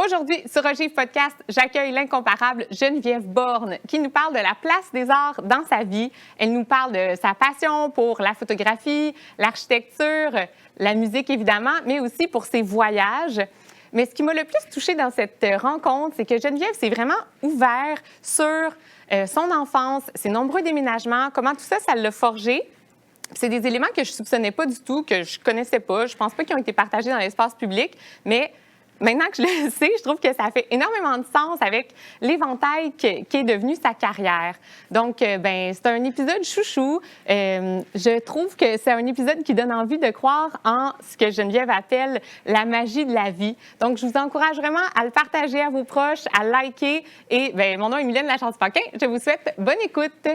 Aujourd'hui, sur Ogive Podcast, j'accueille l'incomparable Geneviève Borne qui nous parle de la place des arts dans sa vie. Elle nous parle de sa passion pour la photographie, l'architecture, la musique évidemment, mais aussi pour ses voyages. Mais ce qui m'a le plus touchée dans cette rencontre, c'est que Geneviève s'est vraiment ouverte sur son enfance, ses nombreux déménagements, comment tout ça, ça l'a forgé. C'est des éléments que je ne soupçonnais pas du tout, que je ne connaissais pas. Je ne pense pas qu'ils ont été partagés dans l'espace public, mais maintenant que je le sais, je trouve que ça fait énormément de sens avec l'éventail qui est devenu sa carrière. Donc, c'est un épisode chouchou. Je trouve que c'est un épisode qui donne envie de croire en ce que Geneviève appelle la magie de la vie. Donc, je vous encourage vraiment à le partager à vos proches, à liker. Et mon nom est Mylène Lachance-Paquin. Je vous souhaite bonne écoute.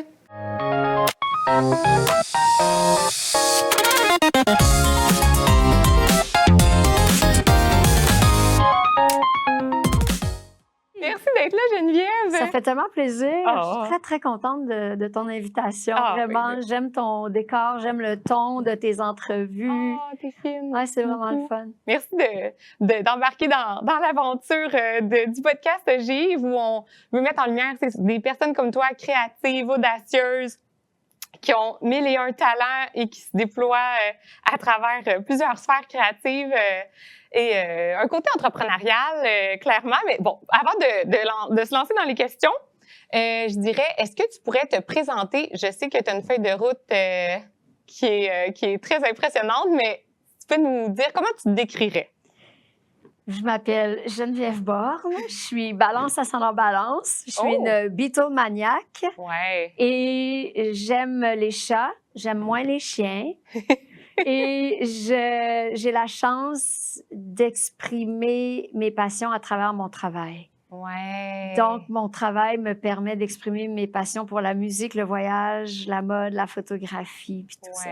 Merci d'être là, Geneviève. Ça fait tellement plaisir. Je suis très, très contente de ton invitation. Vraiment, j'aime ton décor, j'aime le ton de tes entrevues. T'es fine. Ouais, c'est vraiment le fun. Merci d'embarquer dans l'aventure du podcast Ogive où on veut mettre en lumière des personnes comme toi, créatives, audacieuses, qui ont 1001 talents et qui se déploient à travers plusieurs sphères créatives et un côté entrepreneurial, clairement. Mais bon, avant de se lancer dans les questions, je dirais, est-ce que tu pourrais te présenter? Je sais que tu as une feuille de route qui est très impressionnante, mais tu peux nous dire comment tu te décrirais? Je m'appelle Geneviève Borne, je suis balance ascendant balance, je suis une Beatlemaniaque et j'aime les chats, j'aime moins les chiens et j'ai la chance d'exprimer mes passions à travers mon travail. Donc, mon travail me permet d'exprimer mes passions pour la musique, le voyage, la mode, la photographie, puis tout ça.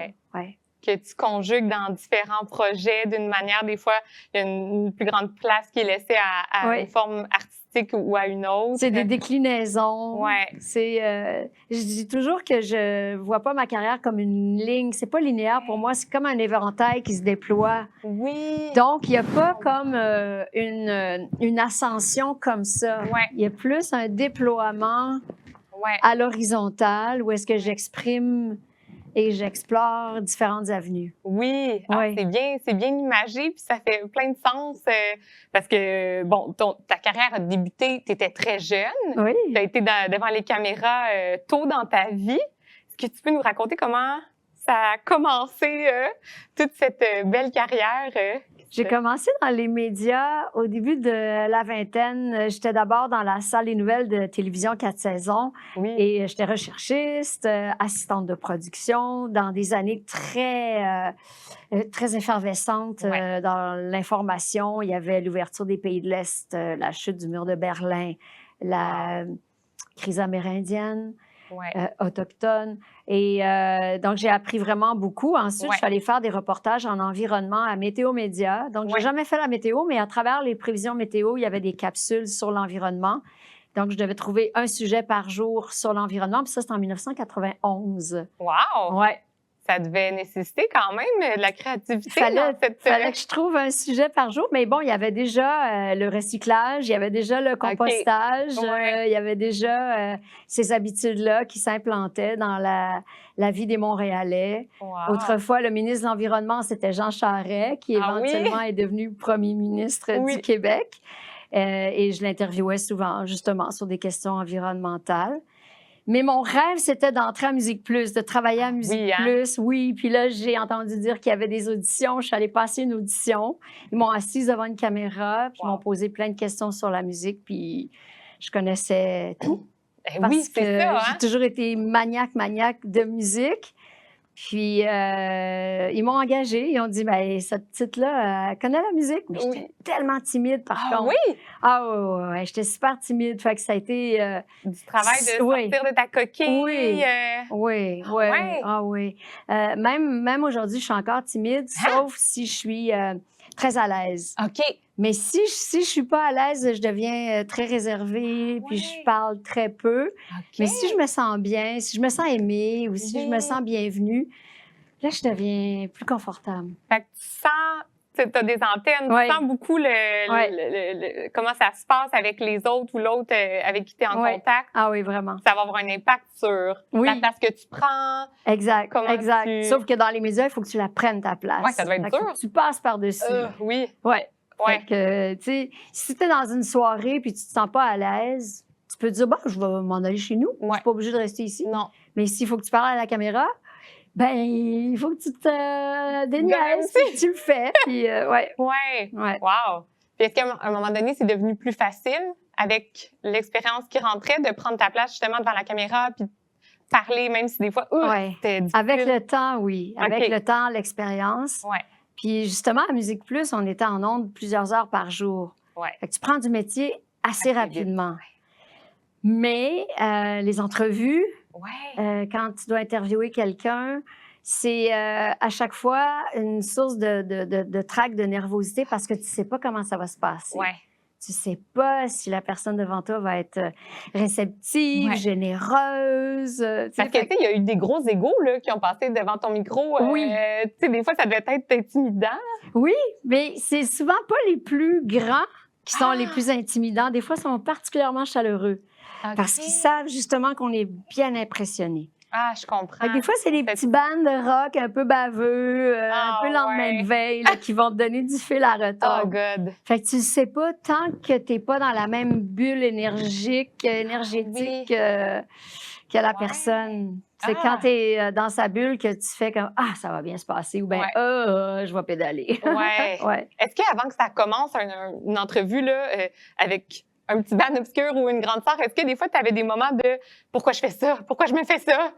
Que tu conjugues dans différents projets d'une manière, des fois, il y a une plus grande place qui est laissée à une forme artistique ou à une autre. C'est des déclinaisons. Je dis toujours que je vois pas ma carrière comme une ligne. C'est pas linéaire pour moi, c'est comme un éventail qui se déploie. Donc, il y a pas comme une ascension comme ça. Il y a plus un déploiement à l'horizontale où est-ce que j'exprime et j'explore différentes avenues. C'est bien imagé, puis ça fait plein de sens parce que, bon, ta carrière a débuté, tu étais très jeune. Tu as été devant les caméras tôt dans ta vie. Est-ce que tu peux nous raconter comment ça a commencé, toute cette belle carrière? J'ai commencé dans les médias au début de la vingtaine. J'étais d'abord dans la salle des nouvelles de télévision 4 saisons et j'étais recherchiste, assistante de production dans des années très effervescentes dans l'information. Il y avait l'ouverture des pays de l'Est, la chute du mur de Berlin, la crise amérindienne. Autochtone. Et donc, j'ai appris vraiment beaucoup. Ensuite, je suis allée faire des reportages en environnement à Météo Média. Donc, j'ai jamais fait la météo, mais à travers les prévisions météo, il y avait des capsules sur l'environnement. Donc, je devais trouver un sujet par jour sur l'environnement. Puis ça, c'était en 1991. Wow! Ça devait nécessiter quand même de la créativité. Fallait que je trouve un sujet par jour. Mais bon, il y avait déjà le recyclage, il y avait déjà le compostage, il y avait déjà ces habitudes-là qui s'implantaient dans la vie des Montréalais. Autrefois, le ministre de l'Environnement, c'était Jean Charest, qui éventuellement est devenu premier ministre du Québec. Et je l'interviewais souvent, justement, sur des questions environnementales. Mais mon rêve, c'était d'entrer à Musique Plus, de travailler à Musique Plus. Puis là, j'ai entendu dire qu'il y avait des auditions. Je suis allée passer une audition. Ils m'ont assise devant une caméra, puis ils m'ont posé plein de questions sur la musique, puis je connaissais tout. Parce que j'ai toujours été maniaque de musique. Puis, ils m'ont engagée. Ils ont dit, cette petite-là, elle connaît la musique. Mais j'étais tellement timide, par contre. J'étais super timide. Fait que ça a été... du travail de sortir de ta coquille. Même aujourd'hui, je suis encore timide, sauf si je suis très à l'aise. Mais si je suis pas à l'aise, je deviens très réservée, puis je parle très peu. Mais si je me sens bien, si je me sens aimée ou si je me sens bienvenue, là, je deviens plus confortable. Fait que tu sens Tu as des antennes, Ouais. tu sens beaucoup comment ça se passe avec les autres ou l'autre avec qui tu es en Ouais. contact. Ah oui, vraiment. Ça va avoir un impact sur Oui. la place que tu prends. Exact, Comment exact. tu- Sauf que dans les médias, il faut que tu la prennes ta place. Ouais, ça doit être Fait que faut dur. que tu passes par-dessus. Oui, Ouais. ouais. Fait que, tu sais, si tu es dans une soirée puis tu te sens pas à l'aise, tu peux te dire, bon, je vais m'en aller chez nous. Je Ouais. suis pas obligée de rester ici. Non. Mais s'il faut que tu parles à la caméra, ben, il faut que tu te déniaises, aussi. puis tu le fais. Puis, ouais. Ouais. Ouais. Wow. Puis est-ce qu'à un moment donné, c'est devenu plus facile avec l'expérience qui rentrait de prendre ta place justement devant la caméra puis de parler, même si des fois, Ouais. c'était difficile? Avec le temps, oui. Avec OK. le temps, l'expérience. Ouais. Puis justement, à Musique Plus, on était en ondes plusieurs heures par jour. Ouais. Fait que tu prends du métier assez Assez rapidement. Mais les entrevues, Ouais. quand tu dois interviewer quelqu'un, c'est à chaque fois une source de trac, de nervosité parce que tu ne sais pas comment ça va se passer. Ouais. Tu ne sais pas si la personne devant toi va être réceptive, Ouais. généreuse. Tu sais, Parce que, tu sais, il y a eu des gros égos là, qui ont passé devant ton micro. Oui. Tu sais, des fois, ça devait être intimidant. Oui, mais c'est souvent pas les plus grands qui sont les Ah! plus intimidants. Des fois, ils sont particulièrement chaleureux parce qu'ils savent justement qu'on est bien impressionnés. Ah, je comprends. Fait que des fois, c'est des Fait- petits bands de rock un peu baveux, Ah, un peu lendemain ouais. de veille, là, qui vont te donner du fil à Oh, retordre. God. Fait que tu ne sais pas tant que tu n'es pas dans la même bulle énergétique oui. que la Ouais. personne. C'est Ah. quand tu es dans sa bulle que tu fais comme « Ah, ça va bien se passer » ou bien Ouais. « Ah, je vais pédaler. » Ouais. Ouais. Est-ce qu'avant que ça commence une entrevue là, avec un petit band obscur ou une grande sœur, est-ce que des fois, tu avais des moments de « Pourquoi je fais ça? Pourquoi je me fais ça? »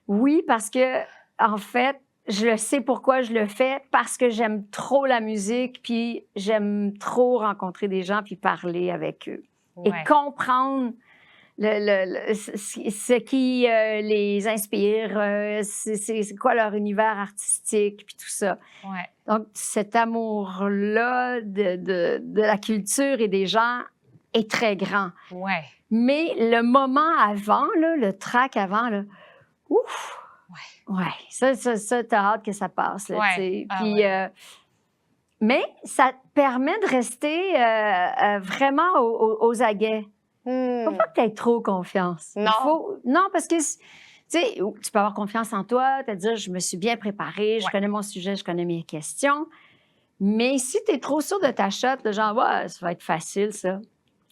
Oui, parce que, en fait, je le sais pourquoi je le fais, parce que j'aime trop la musique, puis j'aime trop rencontrer des gens puis parler avec eux. Et comprendre ce qui les inspire, c'est quoi leur univers artistique, puis tout ça. Ouais. Donc, cet amour-là de la culture et des gens est très grand. Ouais. Mais le moment avant, là, le track avant, là, ouf! Ouais, ça t'as hâte que ça passe, là, Ouais. tu sais. Ah, Puis, ouais. mais ça te permet de rester vraiment aux aguets. Faut pas que tu aies trop confiance. Non. Non, parce que, tu sais, tu peux avoir confiance en toi, te dire, je me suis bien préparée, je Ouais. connais mon sujet, je connais mes questions. Mais si tu es trop sûr de ta shot, de genre, ouais, ça va être facile, ça,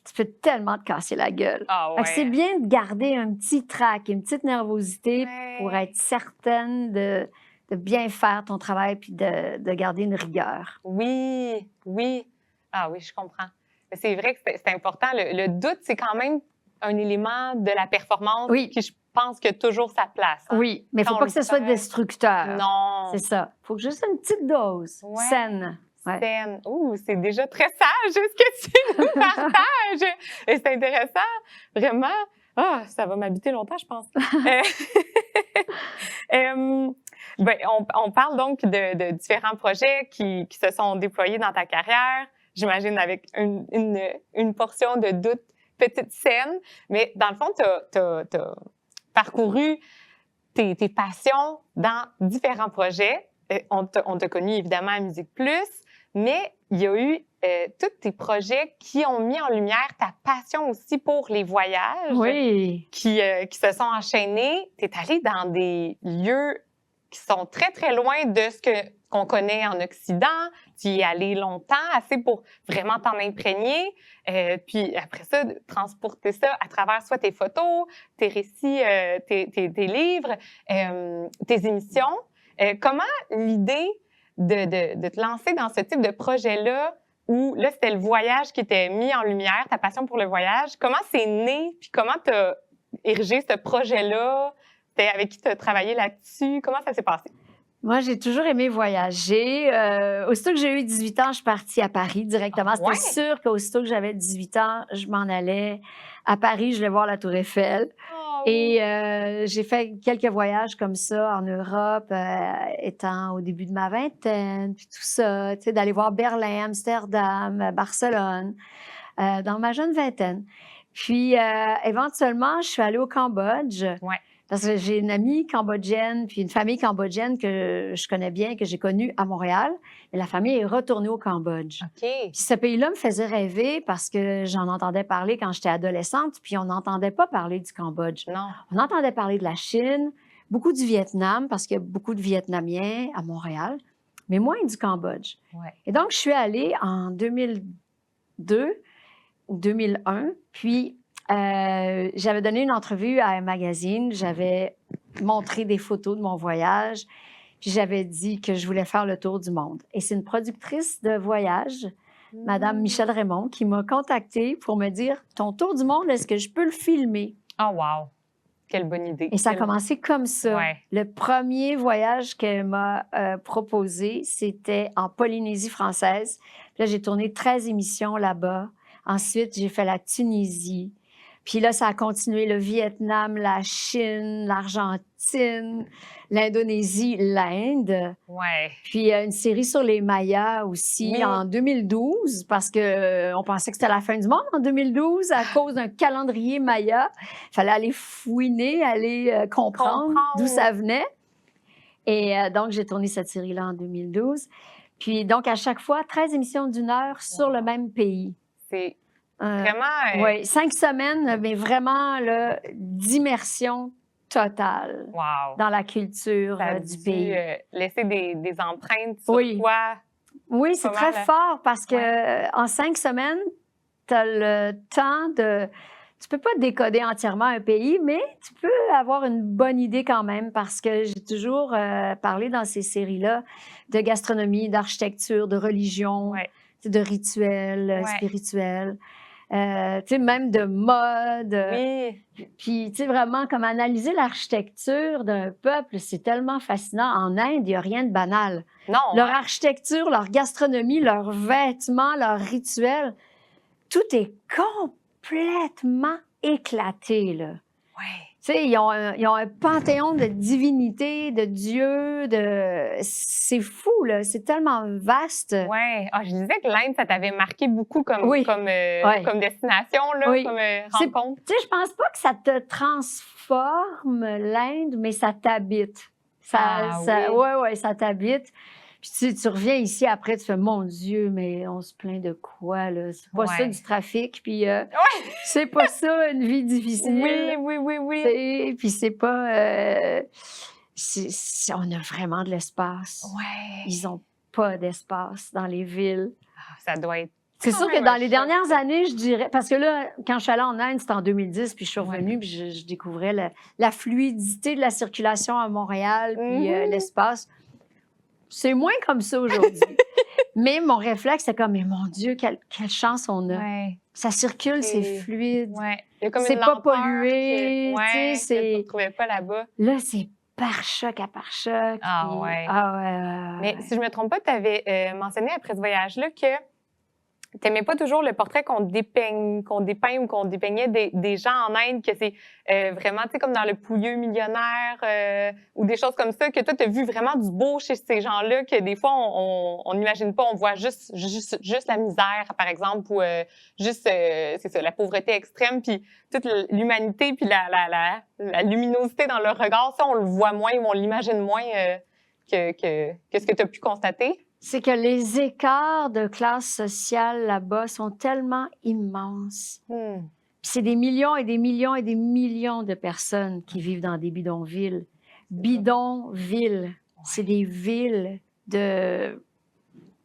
tu peux tellement te casser la gueule. Ah, Fait que c'est ouais. bien de garder un petit trac, une petite nervosité Ouais. pour être certaine de bien faire ton travail puis de garder une rigueur. Oui, oui. Ah oui, je comprends. Mais c'est vrai que c'est important. Le doute, c'est quand même un élément de la performance Oui. qui, je pense, que toujours sa place. Hein? Oui, mais il Quand faut on pas le que ce soit fait. destructeur. Non. C'est ça. Il faut juste une petite dose Ouais. saine. Ouais. Saine. Ouh, c'est déjà très sage ce que tu nous partages. Et c'est intéressant. Vraiment. Ah, ça va m'habiter longtemps, je pense. Ben, on parle donc de différents projets qui se sont déployés dans ta carrière. J'imagine avec une portion de doute petite scène. Mais dans le fond, tu as parcouru tes passions dans différents projets. On t'a connu évidemment à Musique Plus, mais il y a eu tous tes projets qui ont mis en lumière ta passion aussi pour les voyages Oui. qui se sont enchaînés. Tu es allé dans des lieux qui sont très, très loin de ce qu'on connaît en Occident. Tu y es allé longtemps, assez pour vraiment t'en imprégner. Puis après ça, transporter ça à travers soit tes photos, tes récits, tes livres, tes émissions. Comment l'idée de te lancer dans ce type de projet-là, où là, c'était le voyage qui était mis en lumière, ta passion pour le voyage, comment c'est né, puis comment tu as érigé ce projet-là? Avec qui tu as travaillé là-dessus? Comment ça s'est passé? Moi, j'ai toujours aimé voyager. Aussitôt que j'ai eu 18 ans, je suis partie à Paris directement. Ah, ouais? C'était sûr qu'aussitôt que j'avais 18 ans, je m'en allais à Paris, je voulais voir la Tour Eiffel. Oh, Et j'ai fait quelques voyages comme ça en Europe, étant au début de ma vingtaine, puis tout ça, tu sais, d'aller voir Berlin, Amsterdam, Barcelone, dans ma jeune vingtaine. Puis, éventuellement, je suis allée au Cambodge. Ouais. Parce que j'ai une amie cambodgienne, puis une famille cambodgienne que je connais bien, que j'ai connue à Montréal. Et la famille est retournée au Cambodge. OK. Puis ce pays-là me faisait rêver parce que j'en entendais parler quand j'étais adolescente, puis on n'entendait pas parler du Cambodge. Non. On entendait parler de la Chine, beaucoup du Vietnam, parce qu'il y a beaucoup de Vietnamiens à Montréal, mais moins du Cambodge. Ouais. Et donc, je suis allée en 2002 ou 2001, puis j'avais donné une entrevue à un magazine, j'avais montré des photos de mon voyage, puis j'avais dit que je voulais faire le tour du monde. Et c'est une productrice de voyage, Madame Michelle Raymond, qui m'a contactée pour me dire « Ton tour du monde, est-ce que je peux le filmer? » Oh, wow! Quelle bonne idée. Et ça a commencé comme ça. Ouais. Le premier voyage qu'elle m'a proposé, c'était en Polynésie française. Puis là, j'ai tourné 13 émissions là-bas. Ensuite, j'ai fait la Tunisie. Puis là, ça a continué le Vietnam, la Chine, l'Argentine, l'Indonésie, l'Inde. Ouais. Puis une série sur les Mayas aussi Oui. en 2012, parce que on pensait que c'était la fin du monde en 2012 à cause d'un calendrier Maya. Il fallait aller fouiner, aller comprendre d'où ça venait. Et donc, j'ai tourné cette série-là en 2012. Puis donc, à chaque fois, 13 émissions d'1 heure sur le même pays. C'est vraiment... Oui, 5 semaines, mais vraiment là, d'immersion totale Wow! dans la culture Ça a du dû, pays. laisser des empreintes sur Oui. toi. Oui, c'est Pas très mal, fort parce que en 5 semaines, tu as le temps de... Tu peux pas décoder entièrement un pays, mais tu peux avoir une bonne idée quand même parce que j'ai toujours parlé dans ces séries-là de gastronomie, d'architecture, de religion, Ouais. de rituels Ouais. spirituels, tu sais, même de mode. Oui. Puis, tu sais, vraiment, comme analyser l'architecture d'un peuple, c'est tellement fascinant. En Inde, il n'y a rien de banal. Non. Leur architecture, leur gastronomie, leurs vêtements, leurs rituels, tout est complètement éclaté, là. Ouais. Tu sais, ils ont un panthéon de divinités, de dieux, c'est fou, là. C'est tellement vaste. Ouais. Ah, je disais que l'Inde, ça t'avait marqué beaucoup comme, Oui. comme, comme destination, là, Oui. comme C'est- rencontre. Tu sais, je pense pas que ça te transforme, l'Inde, mais ça t'habite. Ah oui. Ouais, ça t'habite. Puis tu reviens ici après, tu fais, mon Dieu, mais on se plaint de quoi, là? C'est pas ça Ouais. du trafic, puis c'est pas ça une vie difficile. Oui. Tu sais, puis c'est pas... on a vraiment de l'espace. Ouais. Ils ont pas d'espace dans les villes. Ah, ça doit être... C'est quand sûr que même dans un les choc, dernières ça. années, je dirais, parce que là, quand je suis allée en Inde, c'était en 2010, puis je suis revenue, puis je découvrais la fluidité de la circulation à Montréal, puis l'espace. C'est moins comme ça aujourd'hui. Mais mon réflexe, c'est comme, mais mon Dieu, quelle chance on a. Ouais. Ça circule, c'est fluide. Ouais. Il y a comme C'est une pas lenteur pollué, que, tu sais, c'est... que tu retrouvais pas là-bas. Là, c'est par choc à par choc. Ah puis- ouais. Ah ouais. Mais si je me trompe pas, tu avais mentionné après ce voyage-là que tu n'aimais pas toujours le portrait qu'on dépeint ou qu'on dépeignait des gens en Inde, que c'est vraiment, tu sais, comme dans le pouilleux millionnaire ou des choses comme ça, que toi, tu as vu vraiment du beau chez ces gens-là, que des fois, on n'imagine pas, on voit juste la misère, par exemple, ou c'est ça, la pauvreté extrême, puis toute l'humanité, puis la luminosité dans leur regard, ça, on le voit moins ou on l'imagine moins que ce que tu as pu constater. C'est que les écarts de classe sociale là-bas sont tellement immenses. Puis c'est des millions et des millions et des millions de personnes qui vivent dans des bidonvilles. Bidonvilles, c'est des villes de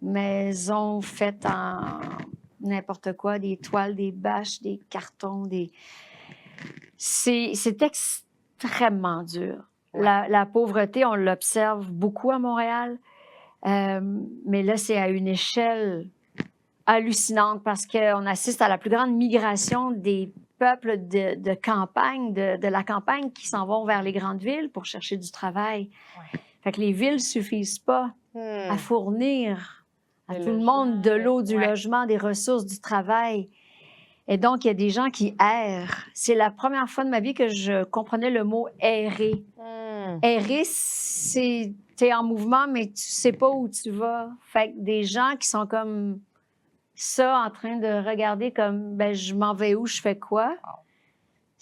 maisons faites en n'importe quoi, des toiles, des bâches, des cartons, C'est extrêmement dur. La pauvreté, on l'observe beaucoup à Montréal. Mais là, c'est à une échelle hallucinante parce qu'on assiste à la plus grande migration des peuples de campagne, de la campagne qui s'en vont vers les grandes villes pour chercher du travail. Ouais. Fait que les villes suffisent pas à fournir à tout le logement, monde de l'eau, du ouais. logement, des ressources, du travail. Et donc, il y a des gens qui errent. C'est la première fois de ma vie que je comprenais le mot « errer ». Errer, c'est t'es en mouvement, mais tu sais pas où tu vas. Fait que des gens qui sont comme ça, en train de regarder comme, ben je m'en vais où, je fais quoi?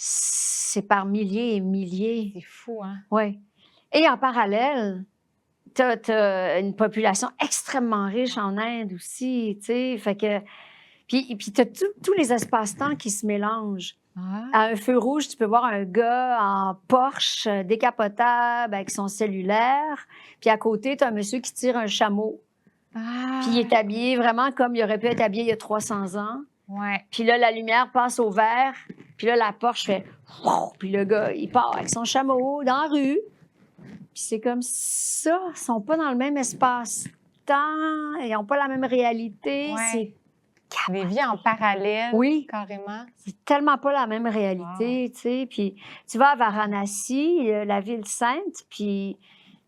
c'est par milliers et milliers. C'est fou, hein? Oui. Et en parallèle, tu as une population extrêmement riche en Inde aussi, tu sais, fait que... Puis tu as tous les espaces-temps qui se mélangent. Ah. À un feu rouge, tu peux voir un gars en Porsche décapotable avec son cellulaire, puis à côté, tu as un monsieur qui tire un chameau. Puis il est habillé vraiment comme il aurait pu être habillé il y a 300 ans. Ouais. Puis là, la lumière passe au vert, puis là, la Porsche fait... Puis le gars, il part avec son chameau dans la rue. Puis c'est comme ça, ils sont pas dans le même espace-temps, ils n'ont pas la même réalité. Ouais. Des vies en parallèle, oui, carrément. C'est tellement pas la même réalité, tu sais. Puis tu vas à Varanasi, la ville sainte, puis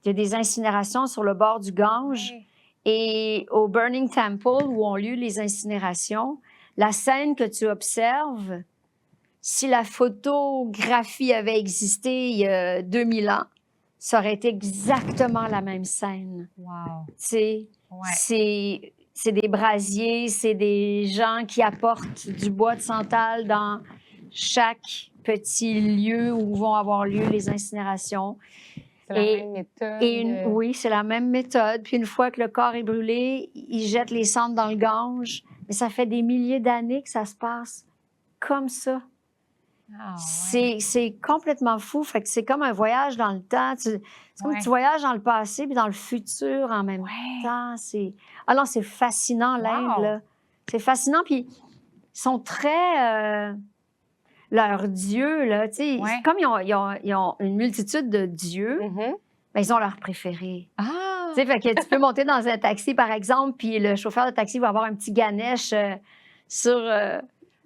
il y a des incinérations sur le bord du Gange. Ouais. Et au Burning Temple, où ont lieu les incinérations, la scène que tu observes, si la photographie avait existé il y a 2000 ans, ça aurait été exactement la même scène. Wow. Tu sais, c'est des brasiers, c'est des gens qui apportent du bois de santal dans chaque petit lieu où vont avoir lieu les incinérations. C'est la même méthode. Oui, c'est la même méthode. Puis une fois que le corps est brûlé, ils jettent les cendres dans le Gange. Mais ça fait des milliers d'années que ça se passe comme ça. Ah, ouais. C'est complètement fou. Fait que c'est comme un voyage dans le temps. C'est comme tu voyages dans le passé puis dans le futur en même temps. Ah non, c'est fascinant, l'Inde, là. C'est fascinant. Puis ils sont très... leurs dieux, là, tu sais, comme ils ont une multitude de dieux, ben, ils ont leurs préférés. Ah! Tu sais, fait que tu peux monter dans un taxi, par exemple, puis le chauffeur de taxi va avoir un petit Ganesh sur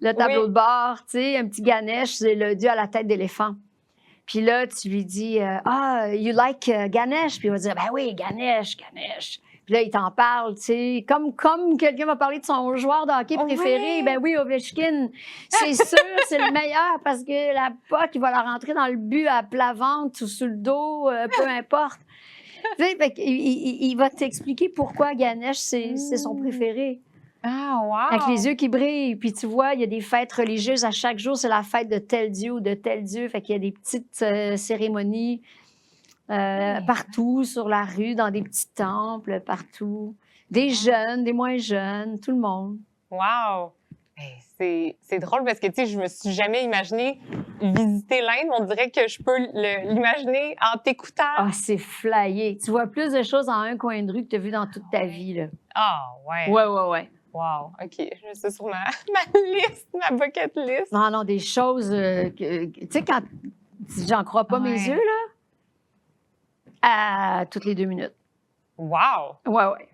le tableau de bord, tu sais, un petit Ganesh, c'est le dieu à la tête d'éléphant. Puis là, tu lui dis you like Ganesh? Puis il va dire, ben oui, Ganesh. Puis là, il t'en parle, tu sais, comme quelqu'un va parler de son joueur de hockey préféré. Ben oui, Ovechkin, c'est sûr, c'est le meilleur parce que la pote, il va la rentrer dans le but à plat ventre ou sur le dos, peu importe. Tu sais, fait il va t'expliquer pourquoi Ganesh, c'est son préféré. Ah, wow! Avec les yeux qui brillent. Puis tu vois, il y a des fêtes religieuses. À chaque jour, c'est la fête de tel dieu ou de tel dieu. Fait qu'il y a des petites cérémonies partout sur la rue, dans des petits temples, partout. Des jeunes, des moins jeunes, tout le monde. Wow! C'est drôle parce que, tu sais, je me suis jamais imaginé visiter l'Inde. On dirait que je peux l'imaginer en t'écoutant. Ah, c'est flyé. Tu vois plus de choses en un coin de rue que tu as vu dans toute ta vie, là. Ah, ouais. Ouais. Wow, OK. Je me suis sur ma liste, ma bucket list. Non, des choses tu sais, quand j'en crois pas mes yeux, là, à toutes les 2 minutes. Wow! Ouais.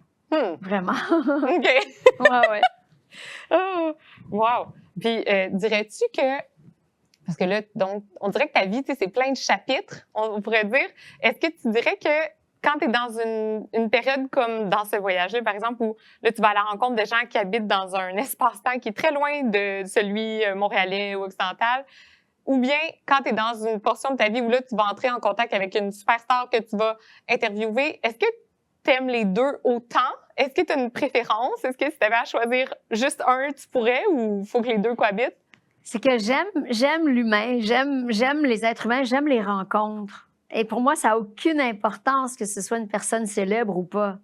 Vraiment. OK. Ouais. Oh, wow! Puis, dirais-tu que... Parce que là, donc, on dirait que ta vie, tu sais, c'est plein de chapitres, on pourrait dire. Est-ce que tu dirais que quand tu es dans une période comme dans ce voyage-là, par exemple, où là, tu vas à la rencontre de gens qui habitent dans un espace-temps qui est très loin de celui montréalais ou occidental, ou bien quand tu es dans une portion de ta vie où là, tu vas entrer en contact avec une superstar que tu vas interviewer, est-ce que tu aimes les deux autant? Est-ce que tu as une préférence? Est-ce que si tu avais à choisir juste un, tu pourrais, ou il faut que les deux cohabitent? C'est que j'aime l'humain, j'aime les êtres humains, j'aime les rencontres. Et pour moi, ça n'a aucune importance que ce soit une personne célèbre ou pas.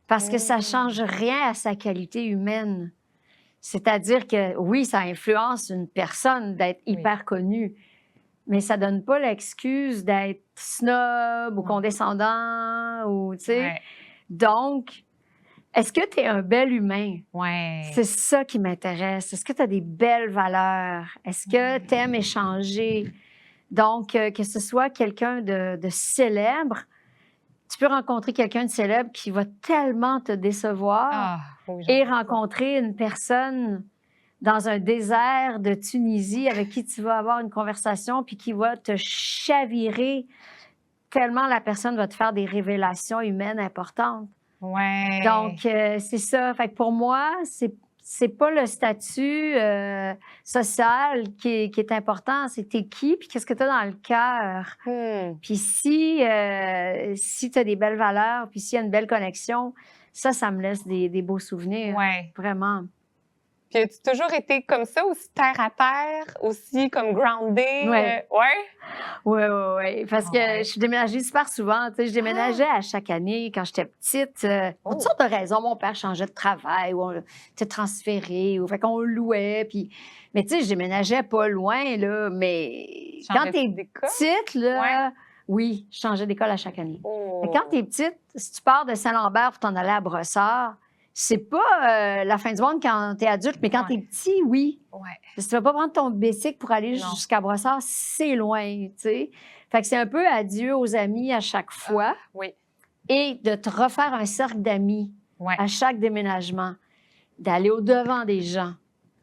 Parce que ça ne change rien à sa qualité humaine. C'est-à-dire que, oui, ça influence une personne d'être hyper connue, mais ça ne donne pas l'excuse d'être snob ou condescendant ou, tu sais. Donc, est-ce que tu es un bel humain? C'est ça qui m'intéresse. Est-ce que tu as des belles valeurs? Est-ce que tu aimes échanger? Donc, que ce soit quelqu'un de célèbre, tu peux rencontrer quelqu'un de célèbre qui va tellement te décevoir et rencontrer une personne dans un désert de Tunisie avec qui tu vas avoir une conversation puis qui va te chavirer tellement la personne va te faire des révélations humaines importantes. Donc, c'est ça. Fait que pour moi, c'est pas le statut social qui est important, c'est t'es qui, puis qu'est-ce que tu as dans le cœur. Puis si tu as des belles valeurs, puis s'il y a une belle connexion, ça me laisse des beaux souvenirs. Vraiment. Puis as-tu toujours été comme ça, aussi terre à terre, aussi comme grounded? Ouais. Ouais? Oui. Parce que je déménageais super souvent. Tu sais, je déménageais à chaque année quand j'étais petite. Pour toutes sortes de raisons. Mon père changeait de travail ou on était transféré. Ou fait qu'on louait. Puis... Mais tu sais, je déménageais pas loin, là. Mais quand t'es petite, là... Ouais. Oui, je changeais d'école à chaque année. Oh. Mais quand t'es petite, si tu pars de Saint-Lambert pour t'en aller à Brossard, c'est pas la fin du monde quand t'es adulte, mais quand t'es petit, oui. Ouais. Parce que tu vas pas prendre ton bicycle pour aller Non. jusqu'à Brossard, c'est loin, tu sais. Fait que c'est un peu adieu aux amis à chaque fois. Oui. Et de te refaire un cercle d'amis Ouais. à chaque déménagement. D'aller au-devant des gens.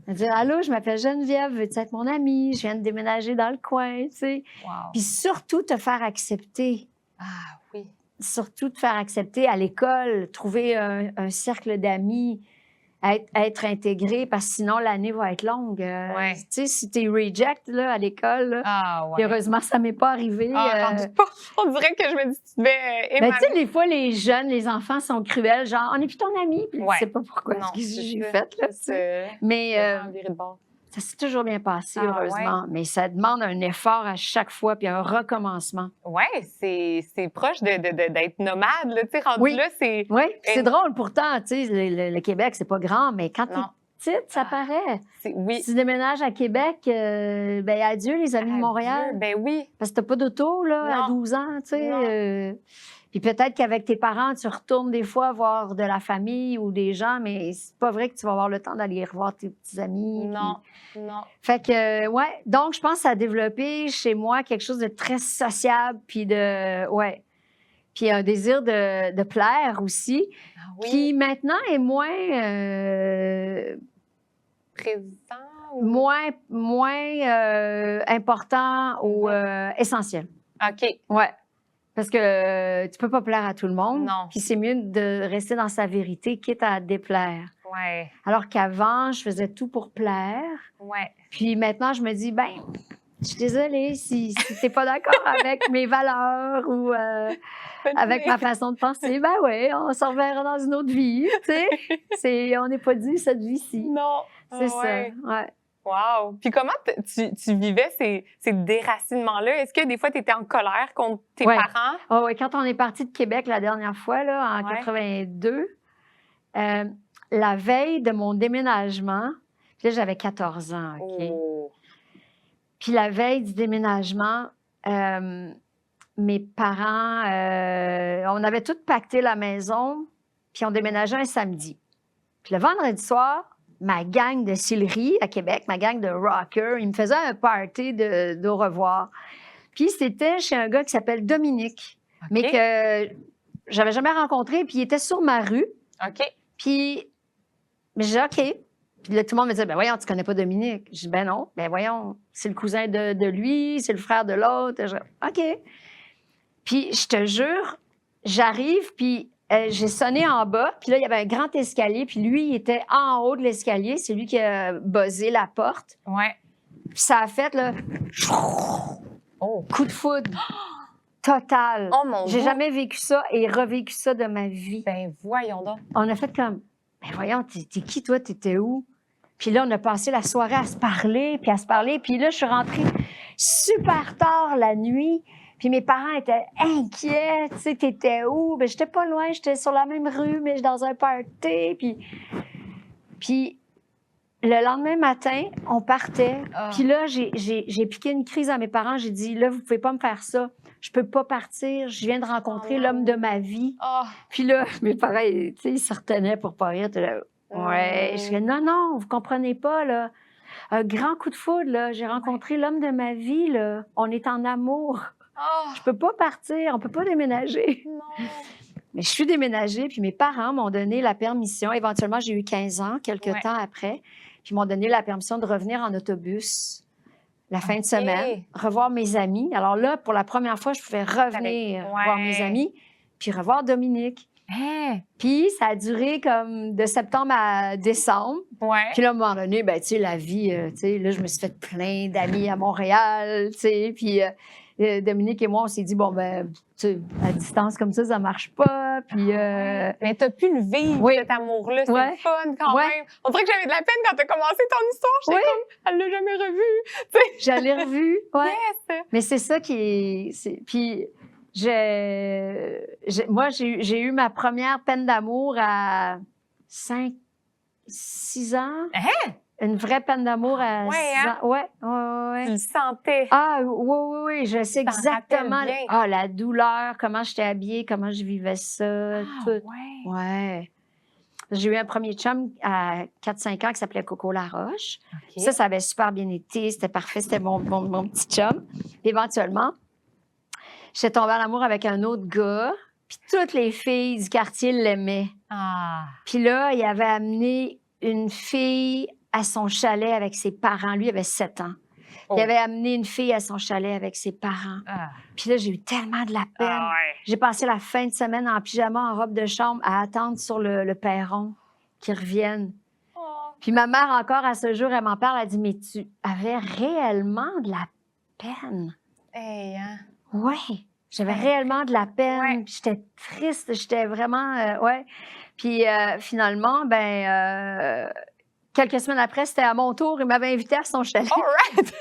De dire, allô, je m'appelle Geneviève, veux-tu être mon amie? Je viens de déménager dans le coin, tu sais. Wow. Puis surtout te faire accepter. Ah oui. Surtout te faire accepter à l'école, trouver un cercle d'amis, être intégré, parce que sinon, l'année va être longue. Tu sais, si t'es reject là, à l'école, là, Ah ouais. puis heureusement, ça m'est pas arrivé. Ah, j'en doute pas. On dirait que je me dis, tu devais Ben, tu sais, des fois, les jeunes, les enfants sont cruels, genre, on n'est plus ton ami, puis tu sais pas pourquoi Non, ce que j'ai ça. fait, là, tu sais. Mais ça s'est toujours bien passé, heureusement. Mais ça demande un effort à chaque fois, puis un recommencement. Oui, c'est proche d'être nomade, là, tu sais, rendu là, c'est... Oui, c'est drôle pourtant, tu sais, le Québec, c'est pas grand, mais quand t'es petite, ça paraît. Oui. Si tu déménages à Québec, ben adieu les amis de Montréal. Ben oui. Parce que t'as pas d'auto, là, à 12 ans, tu sais. Puis peut-être qu'avec tes parents, tu retournes des fois voir de la famille ou des gens, mais c'est pas vrai que tu vas avoir le temps d'aller revoir tes petits amis. Non. Fait que, ouais. Donc, je pense que ça a développé chez moi quelque chose de très sociable, puis de... Ouais. Puis un désir de plaire aussi, qui maintenant est moins... présent? Moins important ou essentiel. OK. Ouais. Parce que tu peux pas plaire à tout le monde. Non. Puis c'est mieux de rester dans sa vérité, quitte à déplaire. Ouais. Alors qu'avant, je faisais tout pour plaire. Ouais. Puis maintenant, je me dis, ben, je suis désolée si t'es pas d'accord avec mes valeurs ou avec ma façon de penser. Ben oui, on se reverra dans une autre vie, tu sais. On n'est pas dit cette vie-ci. Non. C'est ça, ouais. Wow! Puis comment tu vivais ces déracinements-là? Est-ce que des fois, tu étais en colère contre tes parents? Oh, oui, quand on est parti de Québec la dernière fois, là, en 82, la veille de mon déménagement, puis là, j'avais 14 ans, OK? Oh. Puis la veille du déménagement, mes parents, on avait tout pacté la maison, puis on déménageait un samedi. Puis le vendredi soir, ma gang de Sillery à Québec, ma gang de rockers, ils me faisaient un party d'au revoir. Puis c'était chez un gars qui s'appelle Dominique, mais que j'avais jamais rencontré, puis il était sur ma rue. OK. Puis, mais j'ai dit OK. Puis là, tout le monde me disait, ben voyons, tu connais pas Dominique. Je dis, ben non, ben voyons, c'est le cousin de lui, c'est le frère de l'autre. OK. Puis, je te jure, j'arrive, puis j'ai sonné en bas, puis là, il y avait un grand escalier, puis lui, il était en haut de l'escalier. C'est lui qui a buzzé la porte. Ouais. Puis ça a fait, là, coup de foudre total. Oh mon Dieu! J'ai jamais vécu ça et revécu ça de ma vie. Ben voyons donc. On a fait comme, ben voyons, t'es qui toi, t'étais où? Puis là, on a passé la soirée à se parler, puis là, je suis rentrée super tard la nuit. Puis mes parents étaient inquiets, tu sais, t'étais où? Ben j'étais pas loin, j'étais sur la même rue, mais dans un party. Puis le lendemain matin, on partait. Puis là, j'ai piqué une crise à mes parents. J'ai dit, là, vous pouvez pas me faire ça. Je peux pas partir. Je viens de rencontrer l'homme de ma vie. Puis là, mes parents, tu sais, ils se retenaient pour pas rire. Ouais. Je dis, non, vous comprenez pas, là. Un grand coup de foudre, là. J'ai rencontré l'homme de ma vie, là. On est en amour. Je peux pas partir, on peut pas déménager. Non. Mais je suis déménagée, puis mes parents m'ont donné la permission. Éventuellement, j'ai eu 15 ans, quelques temps après. Puis ils m'ont donné la permission de revenir en autobus la fin de semaine, revoir mes amis. Alors là, pour la première fois, je pouvais revenir voir mes amis, puis revoir Dominique. Hein? Puis ça a duré comme de septembre à décembre. Ouais. Puis là, à un moment donné, ben, tu sais, la vie, tu sais, là, je me suis fait plein d'amis à Montréal, tu sais. Puis Dominique et moi, on s'est dit, bon, ben, tu sais, à distance comme ça marche pas. Puis. Mais t'as pu le vivre, Oui. cet amour-là. C'est Ouais. le fun quand Ouais. même. On dirait que j'avais de la peine quand t'as commencé ton histoire. J'étais Oui. comme, elle l'a jamais revu. J'allais revu, ouais. Yes! Mais c'est ça qui est. Puis, moi, j'ai eu ma première peine d'amour à 6 ans. Hein? Une vraie peine d'amour à Ouais, 6 hein? ans. Ouais. Tu le sentais. Ah, oui, je sais t'en exactement. rappelles bien. Ah, la douleur, comment j'étais habillée, comment je vivais ça, tout. Ouais. Ouais. J'ai eu un premier chum à 4-5 ans qui s'appelait Coco Laroche. OK. Ça avait super bien été, c'était parfait, c'était mon petit chum. Puis éventuellement, j'étais tombée en amour avec un autre gars, puis toutes les filles du quartier l'aimaient. Ah. Puis là, il avait amené une fille à son chalet avec ses parents. Lui, il avait 7 ans. Oh. Il avait amené une fille à son chalet avec ses parents. Ah. Puis là, j'ai eu tellement de la peine. Ah ouais. J'ai passé la fin de semaine en pyjama, en robe de chambre, à attendre sur le perron qu'ils reviennent. Oh. Puis ma mère, encore à ce jour, elle m'en parle, elle dit, mais tu avais réellement de la peine. Hey, hein? Oui, j'avais réellement de la peine. Ouais. Puis j'étais triste, j'étais vraiment... ouais. Puis finalement, quelques semaines après, c'était à mon tour, il m'avait invité à son chalet. All right!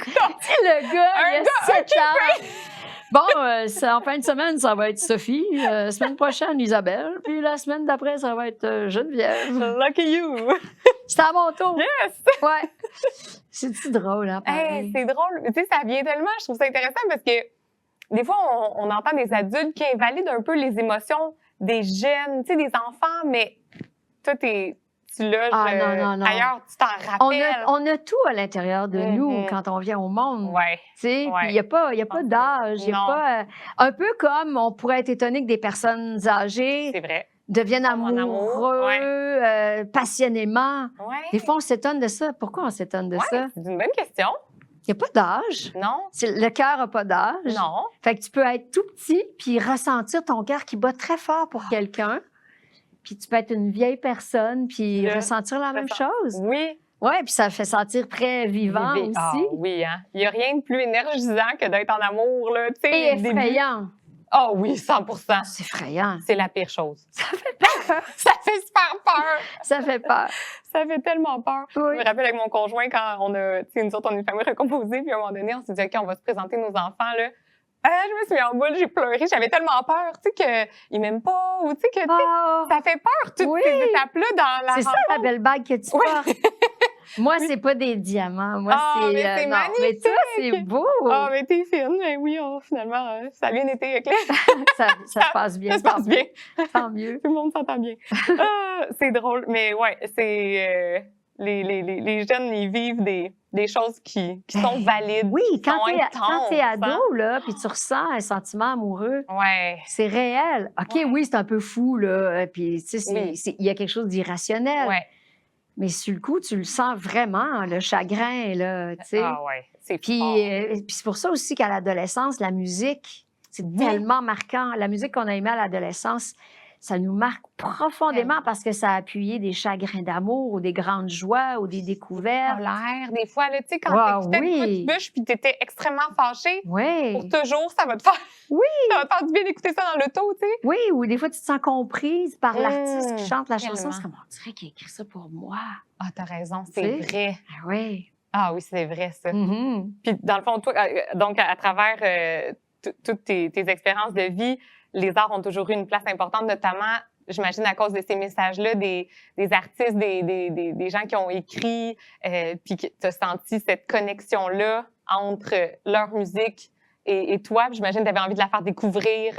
Le gars, il a 7 ans. Bon, en fin de semaine, ça va être Sophie. La semaine prochaine, Isabelle. Puis la semaine d'après, ça va être Geneviève. Lucky you! C'était à mon tour. Yes! Ouais. C'est-tu drôle, hein, pareil? Hey, c'est drôle. Tu sais, ça vient tellement, je trouve ça intéressant parce que des fois, on entend des adultes qui invalident un peu les émotions des jeunes, tu sais, des enfants, mais toi, tu loges non. ailleurs, tu t'en rappelles. On a tout à l'intérieur de nous quand on vient au monde. Ouais. Tu sais, Ouais. puis il n'y a pas d'âge. Il y a Non. pas, un peu comme on pourrait être étonné que des personnes âgées C'est vrai. deviennent Tombe en amour, amoureux passionnément. Ouais. Des fois, on s'étonne de ça. Pourquoi on s'étonne de Ouais, ça? c'est une bonne question. Il n'y a pas d'âge. Non? Le cœur n'a pas d'âge. Non. Fait que tu peux être tout petit puis ressentir ton cœur qui bat très fort pour quelqu'un. Puis tu peux être une vieille personne puis Le ressentir la même ressent- chose. Oui. Oui, puis ça fait sentir très vivant Vivi- aussi. Ah, oui, hein. Il n'y a rien de plus énergisant que d'être en amour, là. Tu sais, Et les débuts. effrayant. Ah oui, 100%. C'est effrayant. C'est la pire chose. Ça fait peur. Ça fait super peur. Ça fait peur. Ça fait tellement peur. Oui. Je me rappelle avec mon conjoint quand on a, tu sais, nous autres, on est une famille recomposée, puis à un moment donné, on s'est dit, OK, on va se présenter nos enfants, là. Je me suis mis en boule, j'ai pleuré, j'avais tellement peur, tu sais, qu'ils m'aiment pas, ou tu sais, que, tu sais, Ah, ça fait peur, toutes Oui. ces étapes-là dans la c'est ça la rencontre. belle bague que tu Oui. portes. Moi, c'est pas des diamants. Moi, Ah, c'est. mais c'est non. Mais toi, c'est beau. Ah, mais t'es fine, mais oui, finalement, ça a bien été clair. Ça se passe bien. Ça se passe bien. Tant mieux. Tout le monde s'entend bien. C'est drôle, mais ouais, c'est... les jeunes, ils vivent des choses qui sont valides. Oui, qui quand sont t'es intenses, hein. ado, là, puis tu ressens un sentiment amoureux, Ouais. c'est réel. OK, Ouais. oui, c'est un peu fou, là. Puis, tu sais, Oui. il y a quelque chose d'irrationnel. Ouais. Mais sur le coup, tu le sens vraiment, le chagrin, là, tu sais. Ah ouais, c'est Puis, fort. puis c'est pour ça aussi qu'à l'adolescence, la musique, c'est Oui. tellement marquant. La musique qu'on a aimée à l'adolescence, ça nous marque profondément parce que ça a appuyé des chagrins d'amour ou des grandes joies ou des découvertes. Colère, des fois, là, tu sais, quand Ah, t'écoutais oui. une petite bûche puis t'étais extrêmement fâché, Oui, pour toujours, ça va te faire... Oui. Ça va te faire du bien d'écouter ça dans l'auto, tu sais. oui, ou des fois, tu te sens comprise par l'artiste qui chante la chanson. tellement. C'est comme, on dirait qu'il a écrit ça pour moi. Ah, t'as raison, c'est Tu sais. vrai. Ah oui. Ah oui, c'est vrai, ça. Mhm. Puis, dans le fond, toi, donc, à travers toutes tes expériences de vie, les arts ont toujours eu une place importante, notamment, j'imagine, à cause de ces messages-là, des artistes, des gens qui ont écrit, puis que tu as senti cette connexion-là entre leur musique et toi. Puis j'imagine que tu avais envie de la faire découvrir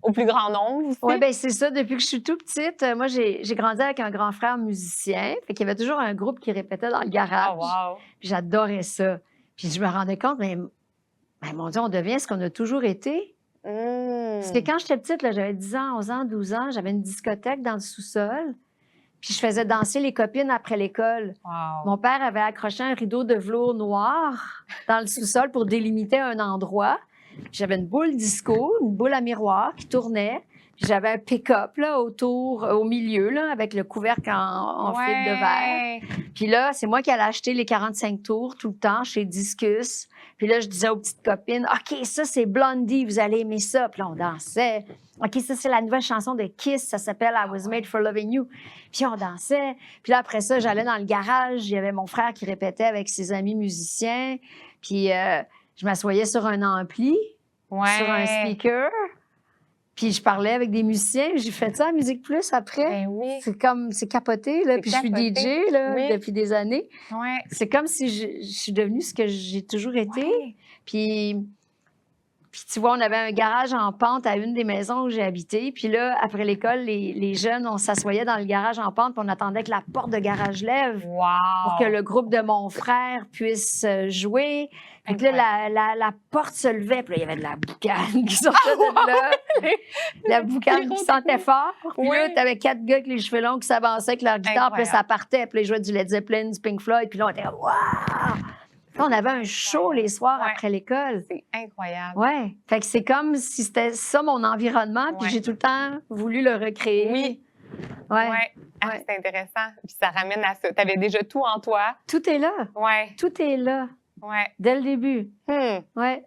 au plus grand nombre aussi. Oui, bien, c'est ça. Depuis que je suis toute petite, moi, j'ai grandi avec un grand frère musicien. Fait qu'il y avait toujours un groupe qui répétait dans le garage. Ah, wow. Puis j'adorais ça. Puis je me rendais compte, mais mon Dieu, on devient ce qu'on a toujours été. Parce que quand j'étais petite, là, j'avais 10 ans, 11 ans, 12 ans, j'avais une discothèque dans le sous-sol. Puis je faisais danser les copines après l'école. Wow. Mon père avait accroché un rideau de velours noir dans le sous-sol pour délimiter un endroit. Puis j'avais une boule disco, une boule à miroir qui tournait. Puis Puis j'avais un pick-up là, autour, au milieu, là, avec le couvercle en fil de verre. Puis là, c'est moi qui allais acheter les 45 tours tout le temps chez Discus. Puis là, je disais aux petites copines, OK, ça, c'est Blondie, vous allez aimer ça. Puis là, on dansait. OK, ça, c'est la nouvelle chanson de Kiss, ça s'appelle I Was Made for Loving You. Puis on dansait. Puis là, après ça, j'allais dans le garage. Il y avait mon frère qui répétait avec ses amis musiciens. Puis je m'assoyais sur un ampli, sur un speaker. Puis je parlais avec des musiciens. J'ai fait ça à Musique Plus après. Ben oui. C'est capoté, là. Puis je suis DJ, là, depuis des années. Ouais. C'est comme si je suis devenue ce que j'ai toujours été. Ouais. Puis tu vois, on avait un garage en pente à une des maisons où j'ai habité. Puis là, après l'école, les jeunes, on s'assoyait dans le garage en pente, puis on attendait que la porte de garage lève pour que le groupe de mon frère puisse jouer. Puis là, la porte se levait, puis là, il y avait de la boucane qui sortait de là. La boucane qui sentait fort. Puis là, t'avais 4 gars avec les cheveux longs qui s'avançaient avec leur guitare, puis là, ça partait. Puis là, ils jouaient du Led Zeppelin, du Pink Floyd. Puis là, on était « Waouh! » On avait un show les soirs après l'école. C'est incroyable. Oui. Fait que c'est comme si c'était ça mon environnement, puis j'ai tout le temps voulu le recréer. Oui. Ouais. C'est intéressant. Puis ça ramène à ça. Tu avais déjà tout en toi. Tout est là. Oui. Tout est là. Oui. Dès le début. Ouais.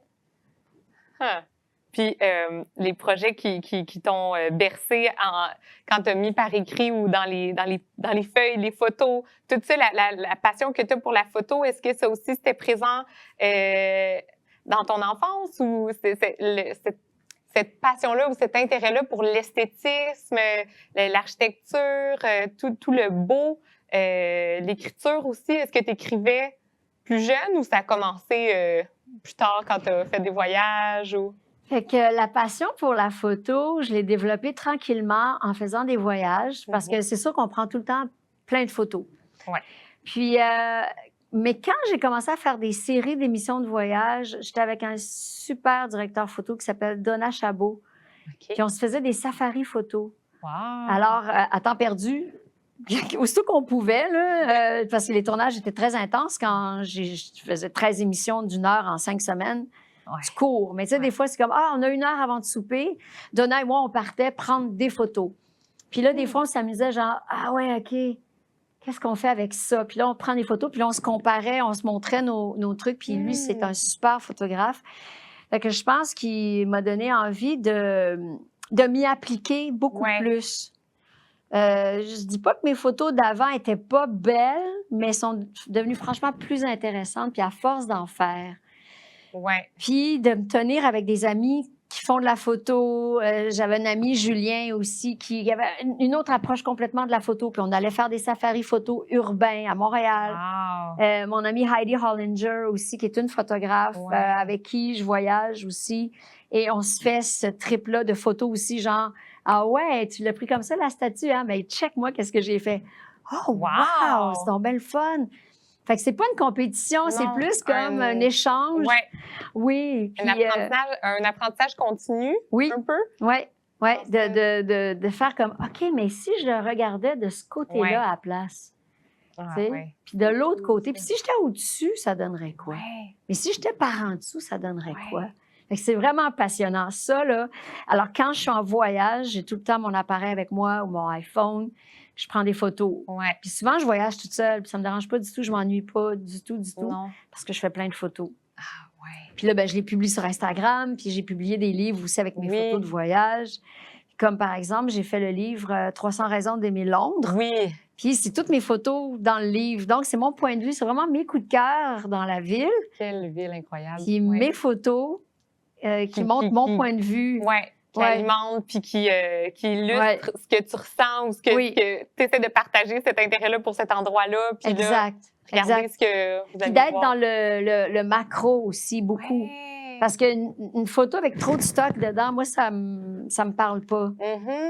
Puis les projets qui t'ont bercé quand tu as mis par écrit ou dans les feuilles, les photos, tout ça, la passion que tu as pour la photo, est-ce que ça aussi c'était présent dans ton enfance ou cette passion-là ou cet intérêt-là pour l'esthétisme, l'architecture, tout le beau, l'écriture aussi, est-ce que tu écrivais plus jeune ou ça a commencé plus tard quand tu as fait des voyages ou... Fait que la passion pour la photo, je l'ai développée tranquillement en faisant des voyages parce que c'est sûr qu'on prend tout le temps plein de photos. Ouais. Puis, mais quand j'ai commencé à faire des séries d'émissions de voyage, j'étais avec un super directeur photo qui s'appelle Donna Chabot. Puis on se faisait des safaris photos. Wow. Alors, à temps perdu, aussitôt qu'on pouvait, là, parce que les tournages étaient très intenses quand je faisais 13 émissions d'1 heure en 5 semaines. Du cours. Mais tu sais, des fois, c'est comme, on a 1 heure avant de souper. Donna et moi, on partait prendre des photos. Puis là, des fois, on s'amusait genre, OK, qu'est-ce qu'on fait avec ça? Puis là, on prend des photos, puis là, on se comparait, on se montrait nos trucs. Puis lui, c'est un super photographe. Fait que je pense qu'il m'a donné envie de m'y appliquer beaucoup plus. Je dis pas que mes photos d'avant étaient pas belles, mais sont devenues franchement plus intéressantes. Puis à force d'en faire, puis de me tenir avec des amis qui font de la photo. J'avais un ami, Julien, aussi, qui avait une autre approche complètement de la photo. Puis on allait faire des safaris photos urbains à Montréal. Wow. Mon amie Heidi Hollinger aussi, qui est une photographe avec qui je voyage aussi. Et on se fait ce trip-là de photos aussi, genre, tu l'as pris comme ça, la statue, hein? Mais check-moi, qu'est-ce que j'ai fait? Oh, wow! C'est donc bien le fun! Fait que c'est pas une compétition, c'est plus comme un échange. Oui. Puis, un apprentissage continu, un peu. Oui, de faire comme, OK, mais si je le regardais de ce côté-là à la place, puis de l'autre côté, puis si j'étais au-dessus, ça donnerait quoi? Mais si j'étais par en dessous, ça donnerait quoi? Fait que c'est vraiment passionnant, ça, là. Alors, quand je suis en voyage, j'ai tout le temps mon appareil avec moi ou mon iPhone. Je prends des photos. Puis souvent, je voyage toute seule, puis ça me dérange pas du tout, je m'ennuie pas du tout, non. parce que je fais plein de photos. Puis là, je les publie sur Instagram, puis j'ai publié des livres aussi avec mes photos de voyage. Comme par exemple, j'ai fait le livre 300 raisons d'aimer Londres. Puis c'est toutes mes photos dans le livre. Donc, c'est mon point de vue, c'est vraiment mes coups de cœur dans la ville. Quelle ville incroyable. Puis mes photos qui montrent mon point de vue. Qui alimente puis qui illustre ce que tu ressens ou ce que tu essaies de partager, cet intérêt-là pour cet endroit-là. Puis exact. Regardez ce que vous allez puis d'être voir. dans le macro aussi, beaucoup. Parce qu'une photo avec trop de stock dedans, moi, ça me parle pas.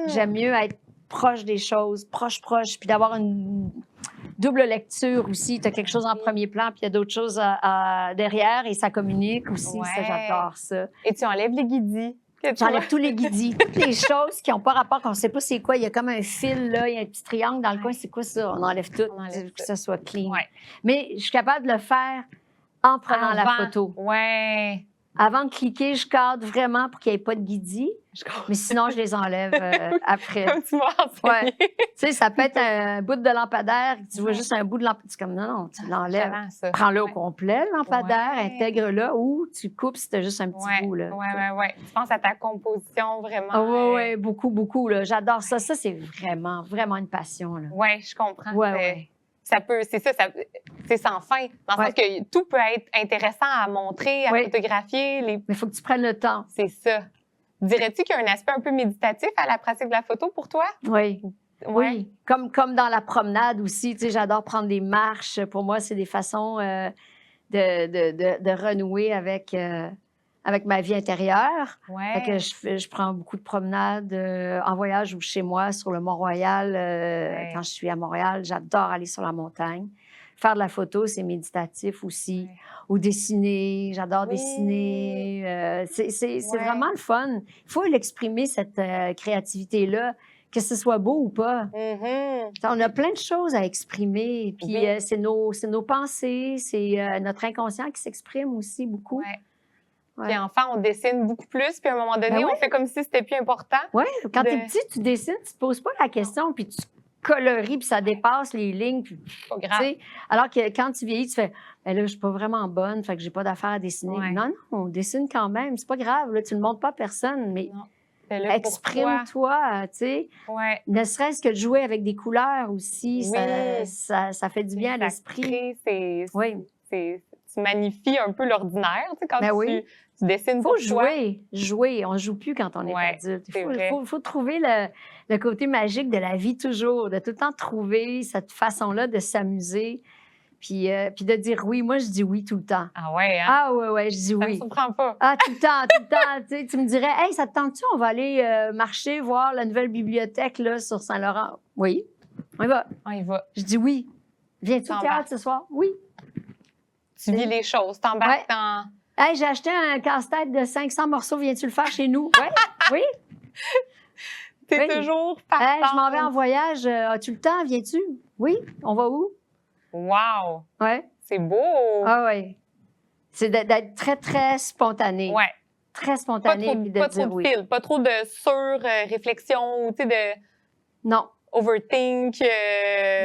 J'aime mieux être proche des choses, proche, puis d'avoir une double lecture aussi. Tu as quelque chose en premier plan, puis il y a d'autres choses derrière et ça communique aussi. Ça, j'adore ça. Et tu enlèves les guidis. J'enlève tous les guidis, toutes les choses qui n'ont pas rapport, qu'on ne sait pas c'est quoi. Il y a comme un fil, là, il y a un petit triangle dans le coin. C'est quoi ça? On enlève tout, que ça soit clean. Mais je suis capable de le faire en prenant la photo. Avant de cliquer, je cadre vraiment pour qu'il n'y ait pas de guidis. Je comprends. Mais sinon, je les enlève après. Comme tu m'as enseigné. Tu sais, ça peut être un bout de lampadaire, tu vois juste un bout de lampadaire. C'est comme, non, tu l'enlèves. Excellent, ça. Prends-le au Ouais. complet, le lampadaire, Ouais. intègre-le ou tu coupes si tu as juste un petit bout. Là, Ouais. Tu penses à ta composition vraiment. Ah oui, beaucoup, beaucoup. Là. J'adore ça. Ça, c'est vraiment, vraiment une passion. Là. Oui, je comprends. Ouais. Ça peut, c'est ça, c'est sans fin. Dans le sens que tout peut être intéressant à montrer, à photographier. Mais il faut que tu prennes le temps. C'est ça. Dirais-tu qu'il y a un aspect un peu méditatif à la pratique de la photo pour toi? Oui. Ouais. Oui. Comme dans la promenade aussi. Tu sais, j'adore prendre des marches. Pour moi, c'est des façons de renouer avec ma vie intérieure. Ouais. Fait que je prends beaucoup de promenades en voyage ou chez moi sur le Mont-Royal. Quand je suis à Montréal, j'adore aller sur la montagne. Faire de la photo, c'est méditatif aussi. Ouais. Ou dessiner, j'adore dessiner. C'est vraiment le fun. Il faut l'exprimer, cette créativité-là, que ce soit beau ou pas. On a plein de choses à exprimer. Puis c'est nos pensées, c'est notre inconscient qui s'exprime aussi beaucoup. Ouais. Puis enfant, on dessine beaucoup plus, puis à un moment donné, on fait comme si c'était plus important. Oui, quand tu es petit, tu dessines, tu te poses pas la question, puis tu coloris, puis ça dépasse les lignes. Puis, pas grave. Alors que quand tu vieillis, tu fais là, je suis pas vraiment bonne, fait que j'ai pas d'affaire à dessiner. Ouais. Non, on dessine quand même, c'est pas grave, là, tu le montres pas à personne, mais exprime-toi, tu sais. Ouais. Ne serait-ce que de jouer avec des couleurs aussi, ça fait du bien à l'esprit. Tu magnifies un peu l'ordinaire, tu sais, quand tu dessines pour toi. Jouer. On joue plus quand on est adulte. Il faut trouver le côté magique de la vie toujours, de tout le temps trouver cette façon-là de s'amuser, puis de dire oui. Moi, je dis oui tout le temps. Ah ouais, hein? Ah ouais, je dis oui. Ça me surprend pas. Ah, tout le temps. Tu me dirais, hey, ça te tente-tu? On va aller marcher, voir la nouvelle bibliothèque là, sur Saint-Laurent. Oui, on y va. On y va. Je dis oui. Viens-tu au théâtre ce soir? Oui. Tu vis les choses, t'embarques dans... Hey, j'ai acheté un casse-tête de 500 morceaux, viens-tu le faire chez nous? Oui. T'es toujours partante. Hey, je m'en vais en voyage, as-tu le temps? Viens-tu? Oui. On va où? Wow! Ouais. C'est beau! Ah oui. C'est d'être très, très spontané. Ouais. Très spontané. Pas trop de fil, pas trop de sur-réflexion ou, tu sais, de... Non. Overthink.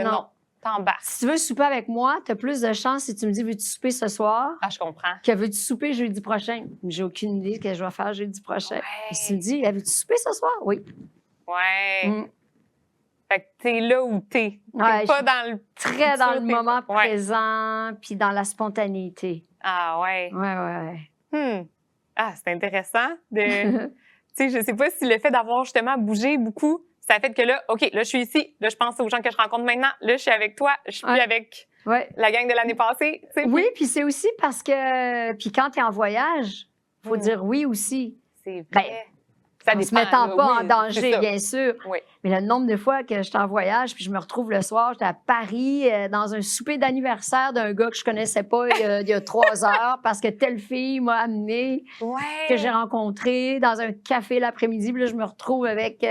Non. T'embarques. Si tu veux souper avec moi, tu as plus de chance si tu me dis veux-tu souper ce soir? Ah, je comprends. Que veux-tu souper jeudi prochain? J'ai aucune idée de ce que je vais faire jeudi prochain. Ouais. Si tu me dis veux-tu souper ce soir? Oui. Ouais. Fait que t'es là où t'es. T'es pas dans le... Très dans le moment présent, puis dans la spontanéité. Ah ouais. Ouais. Ah, c'est intéressant. Tu sais, je sais pas si le fait d'avoir justement bougé beaucoup, ça fait que là, OK, là, je suis ici. Là, je pense aux gens que je rencontre maintenant. Là, je suis avec toi. Je suis plus avec la gang de l'année passée. Oui, puis c'est aussi parce que... Puis quand tu es en voyage, il faut dire oui aussi. C'est vrai. Ça en se mettant pas en danger, bien sûr. Oui. Mais le nombre de fois que je suis en voyage, puis je me retrouve le soir, j'étais à Paris, dans un souper d'anniversaire d'un gars que je connaissais pas il y a 3 heures, parce que telle fille m'a amené, que j'ai rencontré dans un café l'après-midi. Puis là, je me retrouve avec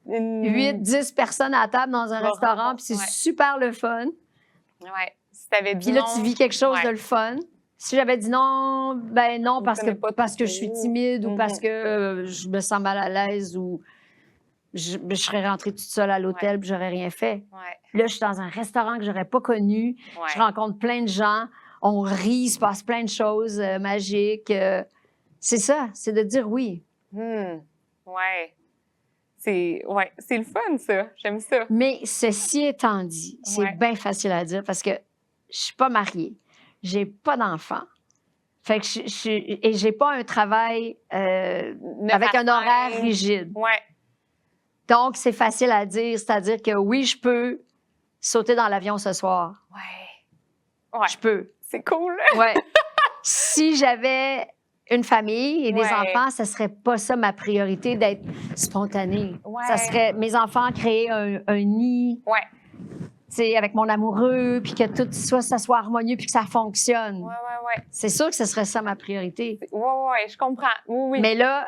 8-10 personnes à la table dans un restaurant, puis c'est super le fun. Oui. Si t'avais dit puis là, tu vis quelque chose de le fun. Si j'avais dit non, ben non, parce que je suis timide ou parce que je me sens mal à l'aise ou je serais rentrée toute seule à l'hôtel puis j'aurais rien fait. Là, je suis dans un restaurant que j'aurais pas connu. Je rencontre plein de gens. On rit, il se passe plein de choses magiques. C'est ça, c'est de dire oui. C'est le fun, ça. J'aime ça. Mais ceci étant dit, c'est bien facile à dire parce que je suis pas mariée. J'ai pas d'enfant. Fait que et j'ai pas un travail avec un horaire rigide. Donc, c'est facile à dire. C'est-à-dire que oui, je peux sauter dans l'avion ce soir. Je peux. C'est cool. Si j'avais une famille et des enfants, ce serait pas ça ma priorité d'être spontanée. Ça serait mes enfants créer un nid. Avec mon amoureux, puis que tout ça soit harmonieux, puis que ça fonctionne. C'est sûr que ce serait ça ma priorité. Je comprends. Oui. Mais là,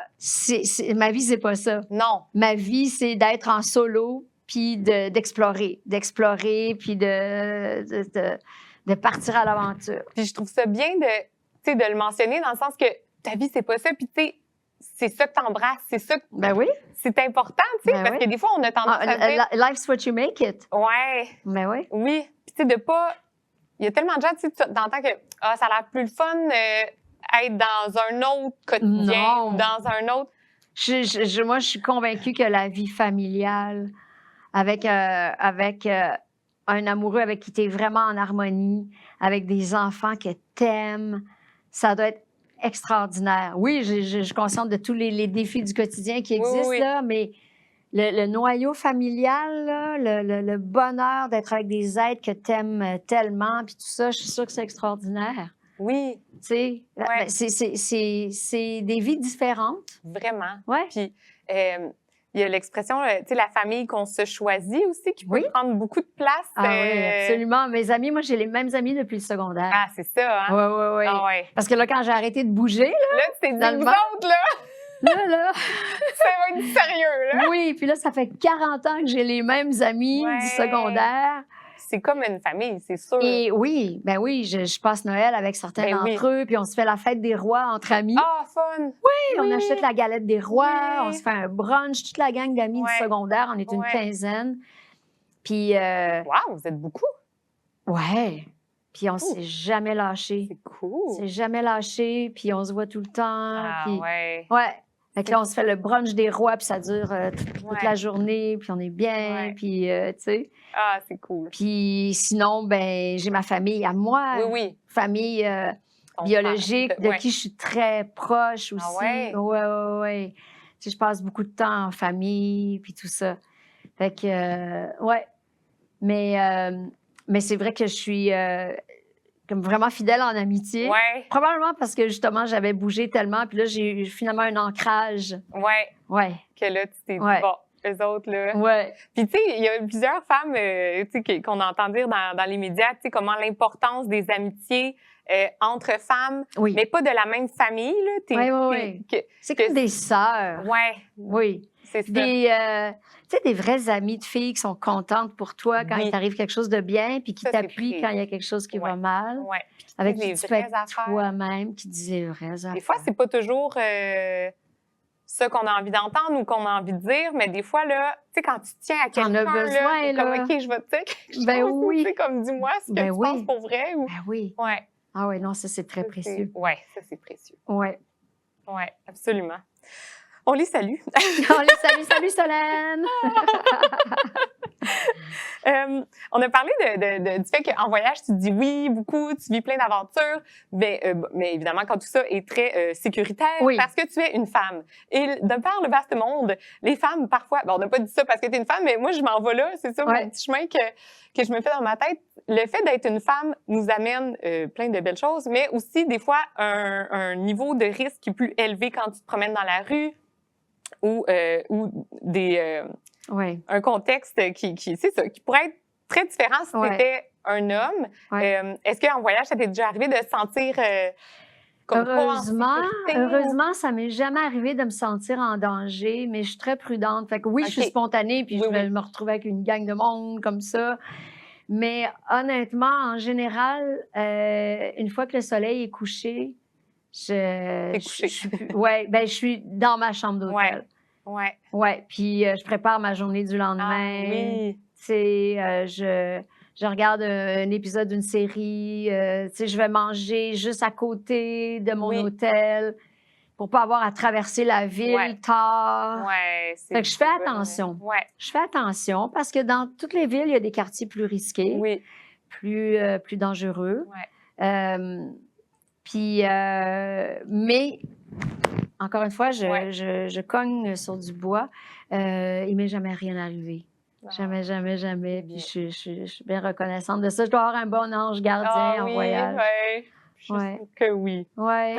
ma vie, c'est pas ça. Non. Ma vie, c'est d'être en solo, puis d'explorer, puis de partir à l'aventure. Puis je trouve ça bien de le mentionner dans le sens que ta vie, c'est pas ça. Puis tu sais, c'est ça que t'embrasses, c'est ça que Ben oui. c'est important, tu sais, Ben parce oui. que des fois, on a tendance à dire... Life's what you make it. Ouais, Ben oui. oui. Puis tu sais, de pas... Il y a tellement de gens, tu sais, t'entends que ça a l'air plus le fun être dans un autre quotidien Non. ou dans un autre... Moi, je suis convaincue que la vie familiale, avec un amoureux avec qui tu es vraiment en harmonie, avec des enfants que t'aimes, ça doit être extraordinaire. Oui, je suis consciente de tous les défis du quotidien qui existent, oui. là, mais le noyau familial, là, le bonheur d'être avec des êtres que tu aimes tellement, puis tout ça, je suis sûre que c'est extraordinaire. Oui. Tu sais, Ouais. c'est des vies différentes. Vraiment. Ouais. Puis, il y a l'expression, tu sais, la famille qu'on se choisit aussi, qui peut prendre beaucoup de place. Ah oui, absolument. Mes amis, moi, j'ai les mêmes amis depuis le secondaire. Ah, c'est ça, hein? Oui. Ah, ouais. Parce que là, quand j'ai arrêté de bouger, Là, tu t'es dit, dans le vous vent. autres, là, là, ça va être sérieux, là. oui, puis là, ça fait 40 ans que j'ai les mêmes amis Ouais. du secondaire. C'est comme une famille, c'est sûr. Et oui, ben oui, je passe Noël avec certains Ben oui. d'entre eux, puis on se fait la fête des rois entre amis. Ah, fun! Oui, on achète la galette des rois, Oui. on se fait un brunch, toute la gang d'amis du Ouais. secondaire, on est une Ouais. quinzaine. Puis, Wow, vous êtes beaucoup. ouais, puis on s'est jamais lâchés. C'est cool. C'est jamais lâché, puis on se voit tout le temps. Ah, puis... ouais. Ouais. Fait que là, on se fait le brunch des rois, puis ça dure toute Ouais. la journée, puis on est bien, Ouais. puis tu sais. Ah, c'est cool. Puis sinon, ben j'ai ma famille à moi, Oui. famille Ton biologique, frère, de ouais. qui je suis très proche aussi. ouais? Ouais. Tu sais, je passe beaucoup de temps en famille, puis tout ça. Fait que, ouais. Mais c'est vrai que je suis comme vraiment fidèle en amitié. Ouais. Probablement parce que justement, j'avais bougé tellement, puis là, j'ai eu finalement un ancrage. Ouais. Ouais. Que là, tu t'es dit, Ouais. bon, eux autres, là. Ouais. Puis, tu sais, il y a plusieurs femmes, tu sais, qu'on entend dire dans les médias, tu sais, comment l'importance des amitiés entre femmes, Oui. mais pas de la même famille, là. Oui. C'est comme des sœurs. Ouais, Oui. c'est ça. Tu sais, des vraies amies de filles qui sont contentes pour toi quand Oui. il t'arrive quelque chose de bien, puis qui Ça, c'est t'appuient très- quand il y a quelque chose qui va mal. Ouais. Avec des qui tu peux être vraies affaires. toi-même, qui disent les vraies affaires. Des fois, c'est pas toujours ça qu'on a envie d'entendre ou qu'on a envie de dire, mais des fois, là, tu sais, quand tu tiens à T'en quelqu'un, as besoin, là, t'es comme, là. OK, je vais te dire quelque Ben chose, oui. tu sais, comme, dis-moi ce que Ben tu oui. penses pour vrai. Ou... Ben oui. Ouais. Ah oui, non, ça, c'est très précieux. Ouais, ça, c'est précieux. Ouais. Ouais, absolument. On les salue. On les salue. Salut, Solène! On a parlé du fait qu'en voyage, tu te dis oui, beaucoup, tu vis plein d'aventures, mais évidemment, quand tout ça est très sécuritaire, Oui. parce que tu es une femme. Et de par le vaste monde, les femmes, parfois, on n'a pas dit ça parce que tu es une femme, mais moi, je m'en vais là, c'est ça, Ouais. mon petit chemin que je me fais dans ma tête. Le fait d'être une femme nous amène plein de belles choses, mais aussi, des fois, un niveau de risque qui est plus élevé quand tu te promènes dans la rue ou Oui. un contexte c'est ça, qui pourrait être très différent si Ouais. tu étais un homme. Ouais. Est-ce qu'en voyage, ça t'est déjà arrivé de se sentir comme pas en sécurité? Heureusement, ça m'est jamais arrivé de me sentir en danger, mais je suis très prudente. Fait que oui, je suis OK. spontanée, puis Oui, je vais oui. me retrouver avec une gang de monde comme ça. Mais honnêtement, en général, une fois que le soleil est couché, T'es couché. je suis dans ma chambre d'hôtel. Ouais. Ouais, puis je prépare ma journée du lendemain. Ah, oui. Tu sais, je regarde un épisode d'une série. Tu sais, je vais manger juste à côté de mon Oui. hôtel pour pas avoir à traverser la ville Ouais. tard. Ouais. Fait que je fais attention. Ouais. Je fais attention parce que dans toutes les villes, il y a des quartiers plus risqués, Oui. plus dangereux. Ouais. Mais encore une fois, Ouais. je cogne sur du bois. Il m'est jamais rien arrivé. Ah. Jamais. Bien. Puis je suis bien reconnaissante de ça. Je dois avoir un bon ange gardien en oui, voyage. Ouais. Je suis Ouais. sûre que oui. Ouais.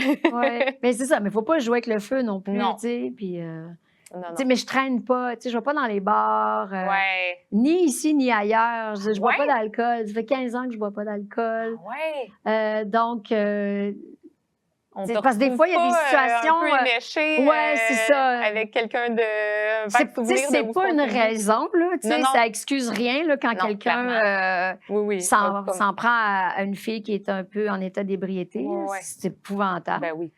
Mais c'est ça, mais il faut pas jouer avec le feu non plus, Non. tu sais. Puis, Non, tu sais, mais je traîne pas, tu sais, je vais pas dans les bars. Ouais. Ni ici, ni ailleurs. Je bois Ouais? pas d'alcool. Ça fait 15 ans que je bois pas d'alcool. Ouais. Donc, On c'est te parce que des retrouve fois, il y a des pas, situations, un peu éméché, ouais, c'est ça. avec quelqu'un de... c'est pas une raison, là. Tu sais, Non, non. ça excuse rien, là, quand Non, quelqu'un Oui. s'en Comme- prend à une fille qui est un peu en état d'ébriété. Ouais. C'est épouvantable. Ben oui.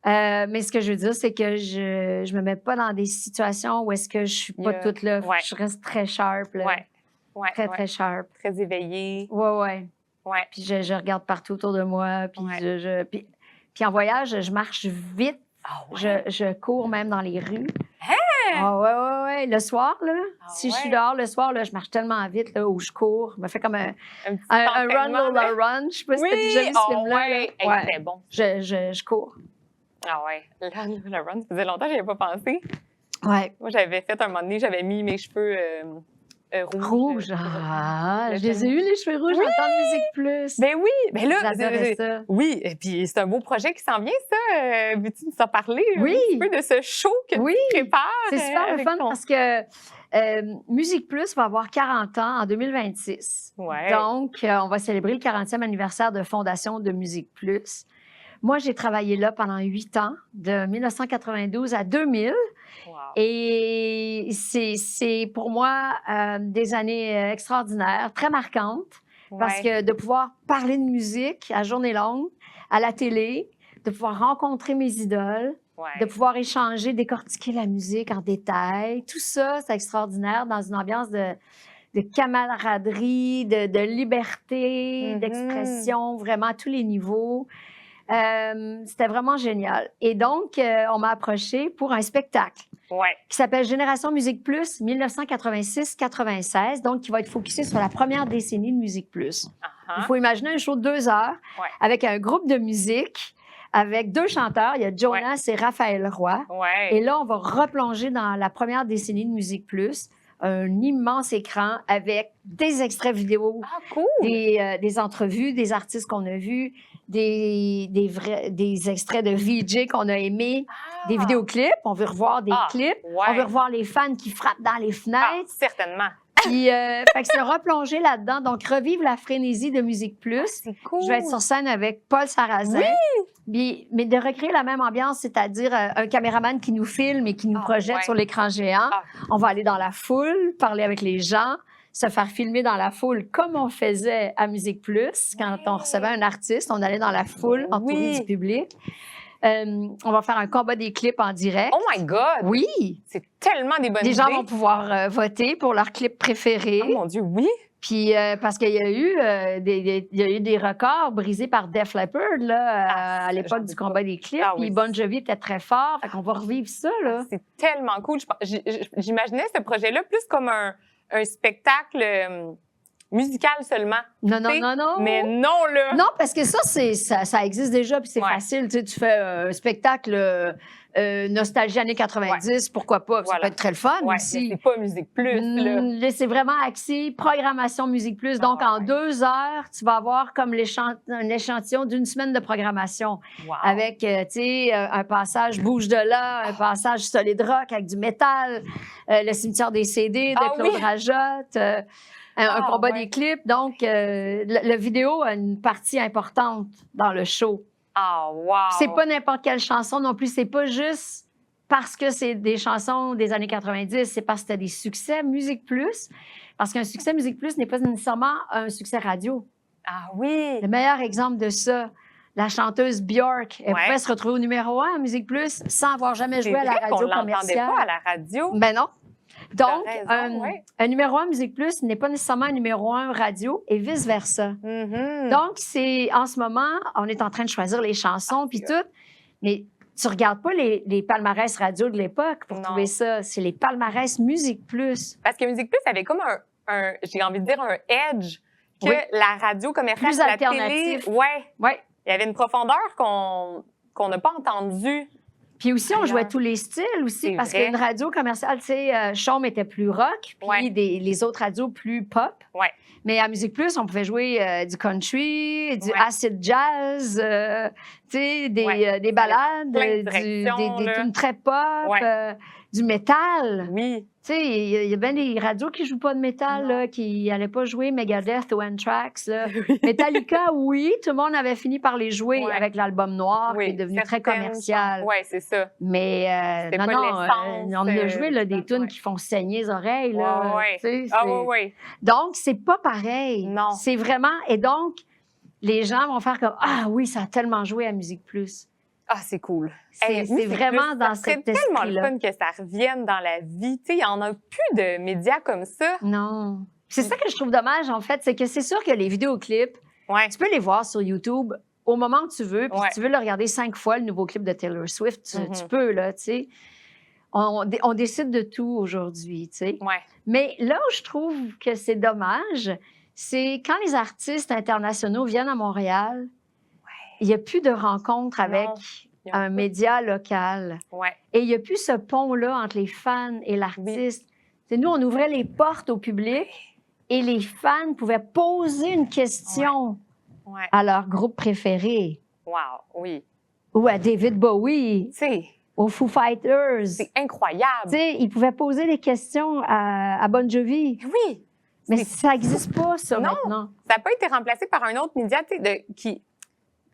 Mais ce que je veux dire, c'est que je me mets pas dans des situations où est-ce que je suis pas toute là. Ouais. Je reste très sharp, là. Ouais. Très, très sharp. Très éveillée. Ouais. Ouais. Puis je regarde partout autour de moi. Puis, puis en voyage, je marche vite. Ah ouais? Je cours même dans les rues. Hein? Ah ouais. Le soir, là, si je suis dehors le soir, là, je marche tellement vite là, où je cours. Je me fais comme un petit run, entraînement, Lola, run. Je sais pas si t'as déjà vu ce film-là. Ouais. là. Hey, c'était bon. Je cours. Ah ouais. Le run, ça faisait longtemps que j'y avais pas pensé. Ouais. Moi, j'avais fait un moment donné, j'avais mis mes cheveux rouges. Je les ai eus, les cheveux rouges, en temps de Musique Plus. Ben oui, ben là, j'adorais ça. Oui, et puis c'est un beau projet qui s'en vient, ça. Veux-tu nous en parler un petit peu de ce show que tu prépares? C'est super le fun parce que Musique Plus va avoir 40 ans en 2026. Ouais. Donc, on va célébrer le 40e anniversaire de fondation de Musique Plus. Moi, j'ai travaillé là pendant 8 ans, de 1992 à 2000. Wow. Et c'est pour moi des années extraordinaires, très marquantes, parce que de pouvoir parler de musique à journée longue, à la télé, de pouvoir rencontrer mes idoles, de pouvoir échanger, décortiquer la musique en détail, tout ça, c'est extraordinaire dans une ambiance de camaraderie, de liberté, d'expression, vraiment à tous les niveaux. C'était vraiment génial. Et donc, on m'a approché pour un spectacle qui s'appelle Génération Musique Plus 1986-96, donc qui va être focusé sur la première décennie de Musique Plus. Il faut imaginer un show de 2 heures avec un groupe de musique, avec 2 chanteurs. Il y a Jonas et Raphaël Roy. Et là, on va replonger dans la première décennie de Musique Plus. Un immense écran avec des extraits vidéo, des entrevues, des artistes qu'on a vus, des extraits de VJ qu'on a aimés, des vidéoclips. On veut revoir des clips. On veut revoir les fans qui frappent dans les fenêtres. Certainement. Puis, fait que c'est replonger là-dedans. Donc, revivre la frénésie de Musique Plus. C'est cool. Je vais être sur scène avec Paul Sarrazin. Mais de recréer la même ambiance, c'est-à-dire un caméraman qui nous filme et qui nous projette sur l'écran géant. On va aller dans la foule, parler avec les gens, se faire filmer dans la foule comme on faisait à Musique Plus. Quand on recevait un artiste, on allait dans la foule, entouré du public. On va faire un combat des clips en direct. Oh my God! Oui! C'est tellement des bonnes idées. Les gens vont pouvoir voter pour leur clip préféré. Oh mon Dieu, oui! Puis, parce qu'il y a eu des records brisés par Def Leppard là, à l'époque du combat des clips. Puis Bon Jovi était très fort. Fait qu'on va revivre ça. Là. C'est tellement cool. J'imaginais ce projet-là plus comme un spectacle musical seulement. Non. Mais non, là! Non, parce que ça existe déjà, puis c'est facile. Tu fais un spectacle nostalgie années 90, pourquoi pas? Ça peut être très le fun aussi. C'est pas Musique Plus, là. C'est vraiment axé programmation Musique Plus. Donc, en 2 heures, tu vas avoir comme un échantillon d'une semaine de programmation. Avec, tu sais, un passage Bouge de là, un passage solid rock avec du métal, le cimetière des CD de Claude Rajotte, un combat des clips. Donc, le vidéo a une partie importante dans le show. C'est pas n'importe quelle chanson non plus. C'est pas juste parce que c'est des chansons des années 90, c'est parce que c'était des succès Musique Plus. Parce qu'un succès Musique Plus n'est pas nécessairement un succès radio. Le meilleur exemple de ça, la chanteuse Björk, elle pouvait se retrouver au numéro 1 à Musique Plus sans avoir jamais joué à la radio commerciale. C'est vrai qu'on l'entendait pas à la radio. Ben non. Donc, un numéro 1 Musique Plus n'est pas nécessairement un numéro 1 radio et vice-versa. Donc, c'est en ce moment, on est en train de choisir les chansons puis tout, mais tu regardes pas les palmarès radio de l'époque pour trouver ça. C'est les palmarès Musique Plus. Parce que Musique Plus avait comme j'ai envie de dire, un edge que la radio commerciale, plus la télé. Ouais. Il y avait une profondeur qu'on n'a pas entendue. Puis aussi, on jouait tous les styles aussi, parce qu'une radio commerciale, tu sais, Chaume était plus rock, puis les autres radios plus pop. Mais à Musique Plus, on pouvait jouer du country, du acid jazz, tu sais, des ballades, des tunes très pop, du métal. Tu sais, il y a bien des radios qui jouent pas de métal, là, qui n'allaient pas jouer Megadeth ou Anthrax. Là. Metallica, oui, tout le monde avait fini par les jouer avec l'album noir, qui est devenu très commercial. Oui, c'est ça. Mais on a joué là, des tunes qui font saigner les oreilles. Là, Donc, c'est pas pareil. Non. C'est vraiment... Et donc, les gens vont faire comme « Ah oui, ça a tellement joué à Musique Plus ». Ah, c'est cool. C'est moi, vraiment plus, dans ça serait cet tellement le esprit-là. fun que ça revienne dans la vie. Tu sais, il n'y en a plus de médias comme ça. Non. C'est ça que je trouve dommage, en fait, c'est que c'est sûr que les vidéoclips, Ouais. tu peux les voir sur YouTube au moment où tu veux, puis Ouais. si tu veux le regarder 5 fois, le nouveau clip de Taylor Swift, tu peux, là, tu sais. On décide de tout aujourd'hui, tu sais. Ouais. Mais là où je trouve que c'est dommage, c'est quand les artistes internationaux viennent à Montréal, il n'y a plus de rencontres avec il y a un média local. Ouais. Et il n'y a plus ce pont-là entre les fans et l'artiste. C'est nous, on ouvrait les portes au public et les fans pouvaient poser une question Ouais. à leur groupe préféré Wow, oui. ou à David Bowie, Tu sais, aux Foo Fighters. c'est incroyable. Tu sais, ils pouvaient poser des questions à Bon Jovi. Oui. Mais C'est- ça n'existe pas, ça, Non. maintenant. Ça n'a pas été remplacé par un autre média, tu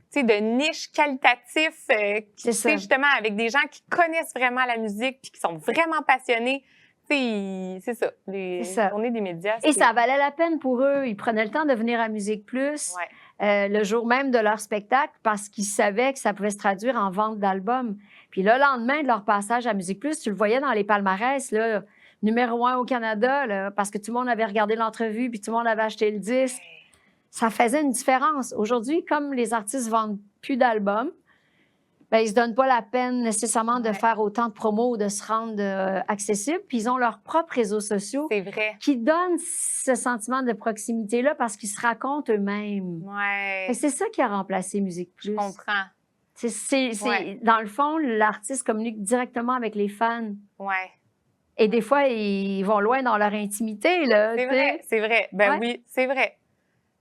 sais, de niche qualitatif, qui, C'est ça. justement, avec des gens qui connaissent vraiment la musique puis qui sont vraiment passionnés. Tu sais, c'est ça. Les C'est ça. journées des médias. Et ça valait la peine pour eux. Ils prenaient le temps de venir à Musique Plus le jour même de leur spectacle parce qu'ils savaient que ça pouvait se traduire en vente d'albums. Puis le lendemain de leur passage à Musique Plus, tu le voyais dans les palmarès, là, numéro 1 au Canada, là, parce que tout le monde avait regardé l'entrevue puis tout le monde avait acheté le disque. Ça faisait une différence. Aujourd'hui, comme les artistes vendent plus d'albums, ben, ils se donnent pas la peine nécessairement de faire autant de promos ou de se rendre accessibles. Puis ils ont leurs propres réseaux sociaux C'est vrai. qui donnent ce sentiment de proximité-là parce qu'ils se racontent eux-mêmes. Ouais. Et c'est ça qui a remplacé Musique Plus. Je comprends. Dans le fond, l'artiste communique directement avec les fans. Ouais. Et des fois, ils vont loin dans leur intimité, là. C'est tu sais. vrai, c'est vrai. Ben Ouais. oui, c'est vrai.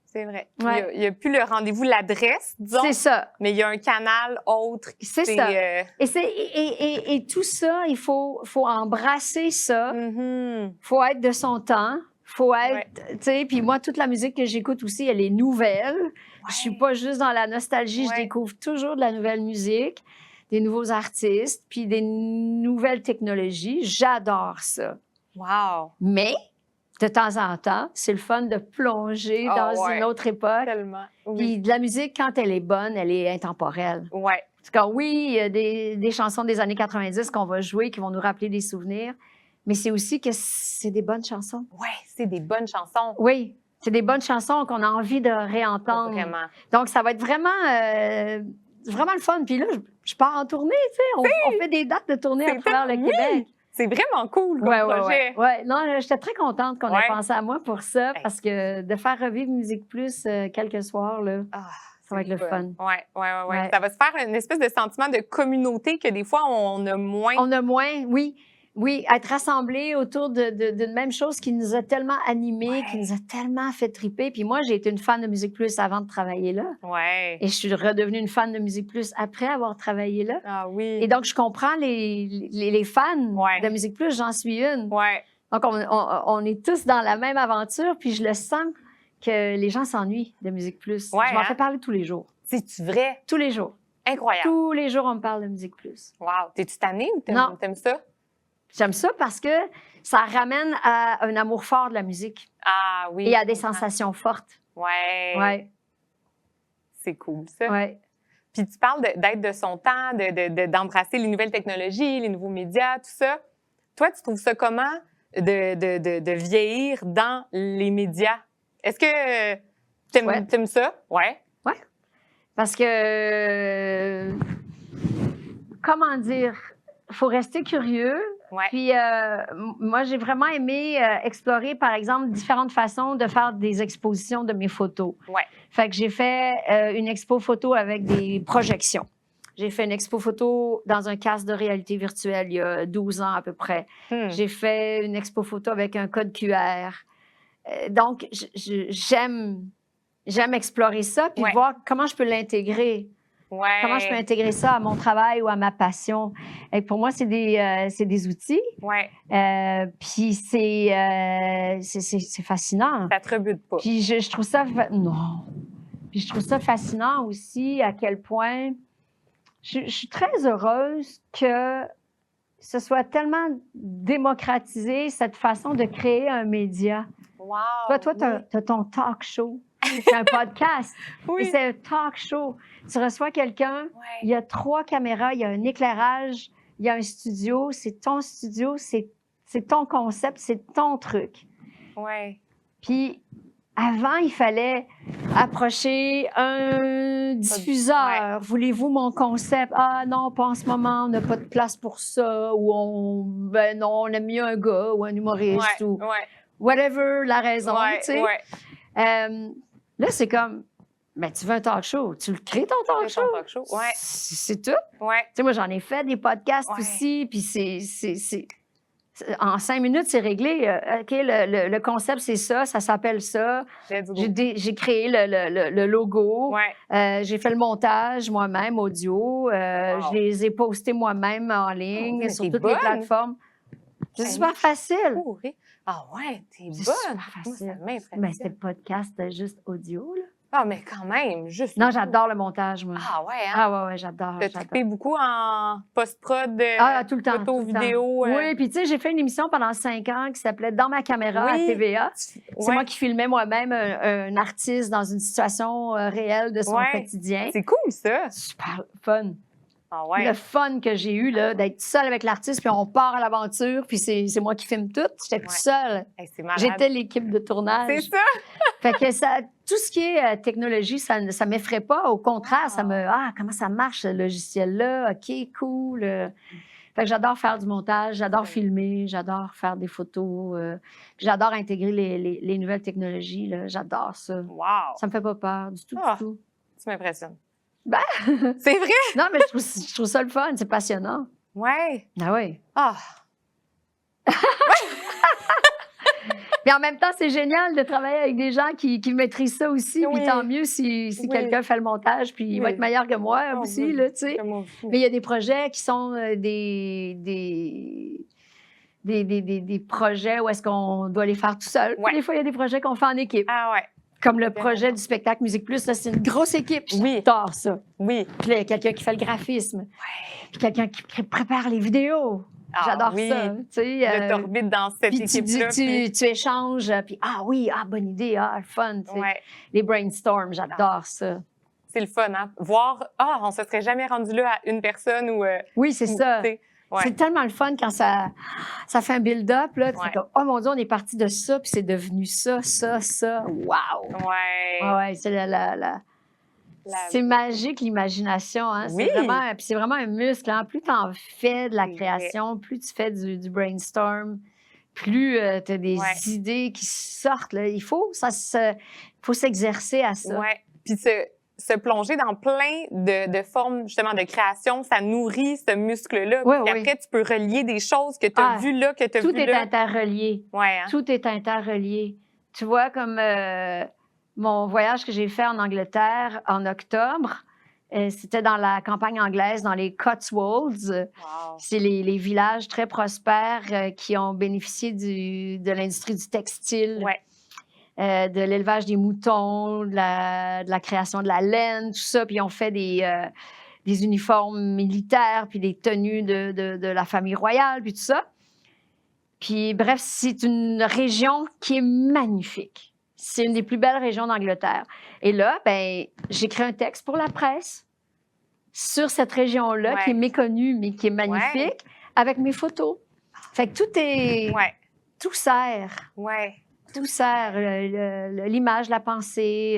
C'est vrai. Ouais. Il n'y a plus le rendez-vous, l'adresse, disons, C'est ça. mais il y a un canal autre. C'est ça. Et tout ça, il faut embrasser ça. Mhm. Faut être de son temps. Faut être, tu sais, puis moi, toute la musique que j'écoute aussi, elle est nouvelle. Je suis pas juste dans la nostalgie, je découvre toujours de la nouvelle musique, des nouveaux artistes, puis des nouvelles technologies. J'adore ça. Wow. Mais, de temps en temps, c'est le fun de plonger dans une autre époque. Tellement. Oui. Puis de la musique, quand elle est bonne, elle est intemporelle. Ouais. En tout cas, oui, il y a des chansons des années 90 qu'on va jouer, qui vont nous rappeler des souvenirs, mais c'est aussi que c'est des bonnes chansons. Ouais, c'est des bonnes chansons. Oui, c'est des bonnes chansons qu'on a envie de réentendre. Vraiment. Donc, ça va être vraiment le fun. Puis là, je pars en tournée, tu sais. On fait des dates de tournée à C'est travers le tellement- Québec. C'est vraiment cool comme projet. Ouais. Non, j'étais très contente qu'on ait pensé à moi pour ça, Hey. parce que de faire revivre Musique Plus quelques soirs, là, Ah, ça va être le fun. Ouais. Ça va se faire une espèce de sentiment de communauté que des fois, on a moins. On a moins, oui. Oui, être rassemblés autour d'une même chose qui nous a tellement animés, qui nous a tellement fait triper. Puis moi, j'ai été une fan de Musique Plus avant de travailler là. Ouais. Et je suis redevenue une fan de Musique Plus après avoir travaillé là. Ah oui. Et donc, je comprends les fans de Musique Plus, j'en suis une. Ouais. Donc, on est tous dans la même aventure, puis je le sens que les gens s'ennuient de Musique Plus. Ouais, je m'en fais parler tous les jours. C'est-tu vrai? Tous les jours. Incroyable. Tous les jours, on me parle de Musique Plus. Wow. T'es-tu tannée ou Non. t'aimes ça? J'aime ça parce que ça ramène à un amour fort de la musique Ah oui. et à des je comprends. sensations fortes. Ouais. Ouais, C'est cool, ça. ouais. Puis tu parles d'être de son temps, d'embrasser les nouvelles technologies, les nouveaux médias, tout ça. Toi, tu trouves ça comment de vieillir dans les médias? Est-ce que t'aimes ça? Ouais. Ouais. Parce que, comment dire, il faut rester curieux. Ouais. Puis moi, j'ai vraiment aimé explorer, par exemple, différentes façons de faire des expositions de mes photos. Ouais. Fait que j'ai fait une expo photo avec des projections. J'ai fait une expo photo dans un casque de réalité virtuelle il y a 12 ans à peu près. J'ai fait une expo photo avec un code QR. Donc, j'aime explorer ça puis voir comment je peux l'intégrer. Ouais. Comment je peux intégrer ça à mon travail ou à ma passion. Et pour moi, c'est des outils. Ouais. Puis c'est fascinant. Ça te rebute pas. Puis je trouve ça... Non. Puis je trouve ça fascinant aussi à quel point... Je suis très heureuse que ce soit tellement démocratisé, cette façon de créer un média. Wow. Toi, tu as ton talk show. C'est un podcast. Oui. C'est un talk show. Tu reçois quelqu'un, il y a 3 caméras, il y a un éclairage, il y a un studio. C'est ton studio, c'est ton concept, c'est ton truc. Ouais. Puis avant, il fallait approcher un diffuseur. Voulez-vous mon concept? Ah non, pas en ce moment, on n'a pas de place pour ça. Ou ben non, on a mis un gars ou un humoriste ou whatever la raison, tu sais. Là, c'est comme, ben tu veux un talk show, tu le crées ton talk show. C'est tout. Tu sais, moi, j'en ai fait des podcasts aussi, puis c'est en 5 minutes, c'est réglé. OK, le concept, c'est ça s'appelle ça. J'ai créé le logo. J'ai fait le montage moi-même, audio. Je les ai postés moi-même en ligne sur toutes les plateformes. C'est super facile. Ah ouais, t'es bonne. Super facile. Moi, ça mais c'était le podcast juste audio, là. Ah, mais quand même, juste. Non, j'adore le montage, moi. Ah ouais, hein? Ah ouais, j'adore. T'as trippé beaucoup en post-prod, tout le temps, photo, vidéo. Oui, puis tu sais, j'ai fait une émission pendant 5 ans qui s'appelait Dans ma caméra à TVA. C'est moi qui filmais moi-même un artiste dans une situation réelle de son quotidien. C'est cool, ça. Super fun. Ah ouais. Le fun que j'ai eu, là, d'être seule avec l'artiste, puis on part à l'aventure, puis c'est moi qui filme tout. J'étais toute seule. C'est malade. J'étais l'équipe de tournage. C'est ça. Fait que tout ce qui est technologie, ça m'effraie pas. Au contraire, ça me... Ah, comment ça marche, ce logiciel-là? OK, cool. Fait que j'adore faire du montage, j'adore filmer, j'adore faire des photos. Puis j'adore intégrer les nouvelles technologies, là. J'adore ça. Wow. Ça me fait pas peur du tout, du tout. Tu m'impressionnes. Ben... C'est vrai? Non, mais je trouve ça le fun, c'est passionnant. Ouais. Ah oui. Ah. Mais en même temps, c'est génial de travailler avec des gens qui maîtrisent ça aussi. Puis tant mieux si quelqu'un fait le montage, puis il va être meilleur que moi aussi, là, tu sais. Mais il y a des projets qui sont des projets où est-ce qu'on doit les faire tout seul. Des fois, il y a des projets qu'on fait en équipe. Ah ouais. Comme le projet du spectacle Musique Plus, là, c'est une grosse équipe. J'adore ça. Oui. Puis là, il y a quelqu'un qui fait le graphisme. Puis quelqu'un qui prépare les vidéos. J'adore ça. Tu sais, t'orbites dans cette équipe-là. Tu échanges, puis bonne idée, le fun. Les brainstorms, j'adore ça. C'est le fun, hein? Voir, on se serait jamais rendu là à une personne ou... oui, c'est ça. C'est tellement le fun quand ça fait un build-up, là. Tu fais comme, oh mon Dieu, on est parti de ça, puis c'est devenu ça. Wow! Ouais, c'est c'est magique, l'imagination. Hein? Oui. C'est vraiment un muscle. Hein? Plus tu en fais de la création, plus tu fais du brainstorm, plus tu as des idées qui sortent. Là. Il faut s'exercer à ça. Oui. Puis se plonger dans plein de formes, justement, de création, ça nourrit ce muscle-là. Puis après, tu peux relier des choses que tu as vues là, que tu as vues là. Tout est interrelié. Hein? Tout est interrelié. Tu vois, comme... mon voyage que j'ai fait en Angleterre en octobre, c'était dans la campagne anglaise, dans les Cotswolds. Wow. C'est les villages très prospères qui ont bénéficié de l'industrie du textile, de l'élevage des moutons, de la création de la laine, tout ça. Puis ils ont fait des uniformes militaires, puis des tenues de la famille royale, puis tout ça. Puis bref, c'est une région qui est magnifique. C'est une des plus belles régions d'Angleterre. Et là, j'ai écrit un texte pour la presse sur cette région-là qui est méconnue, mais qui est magnifique, avec mes photos. Fait que tout est... Tout sert. Tout sert. L'image, la pensée.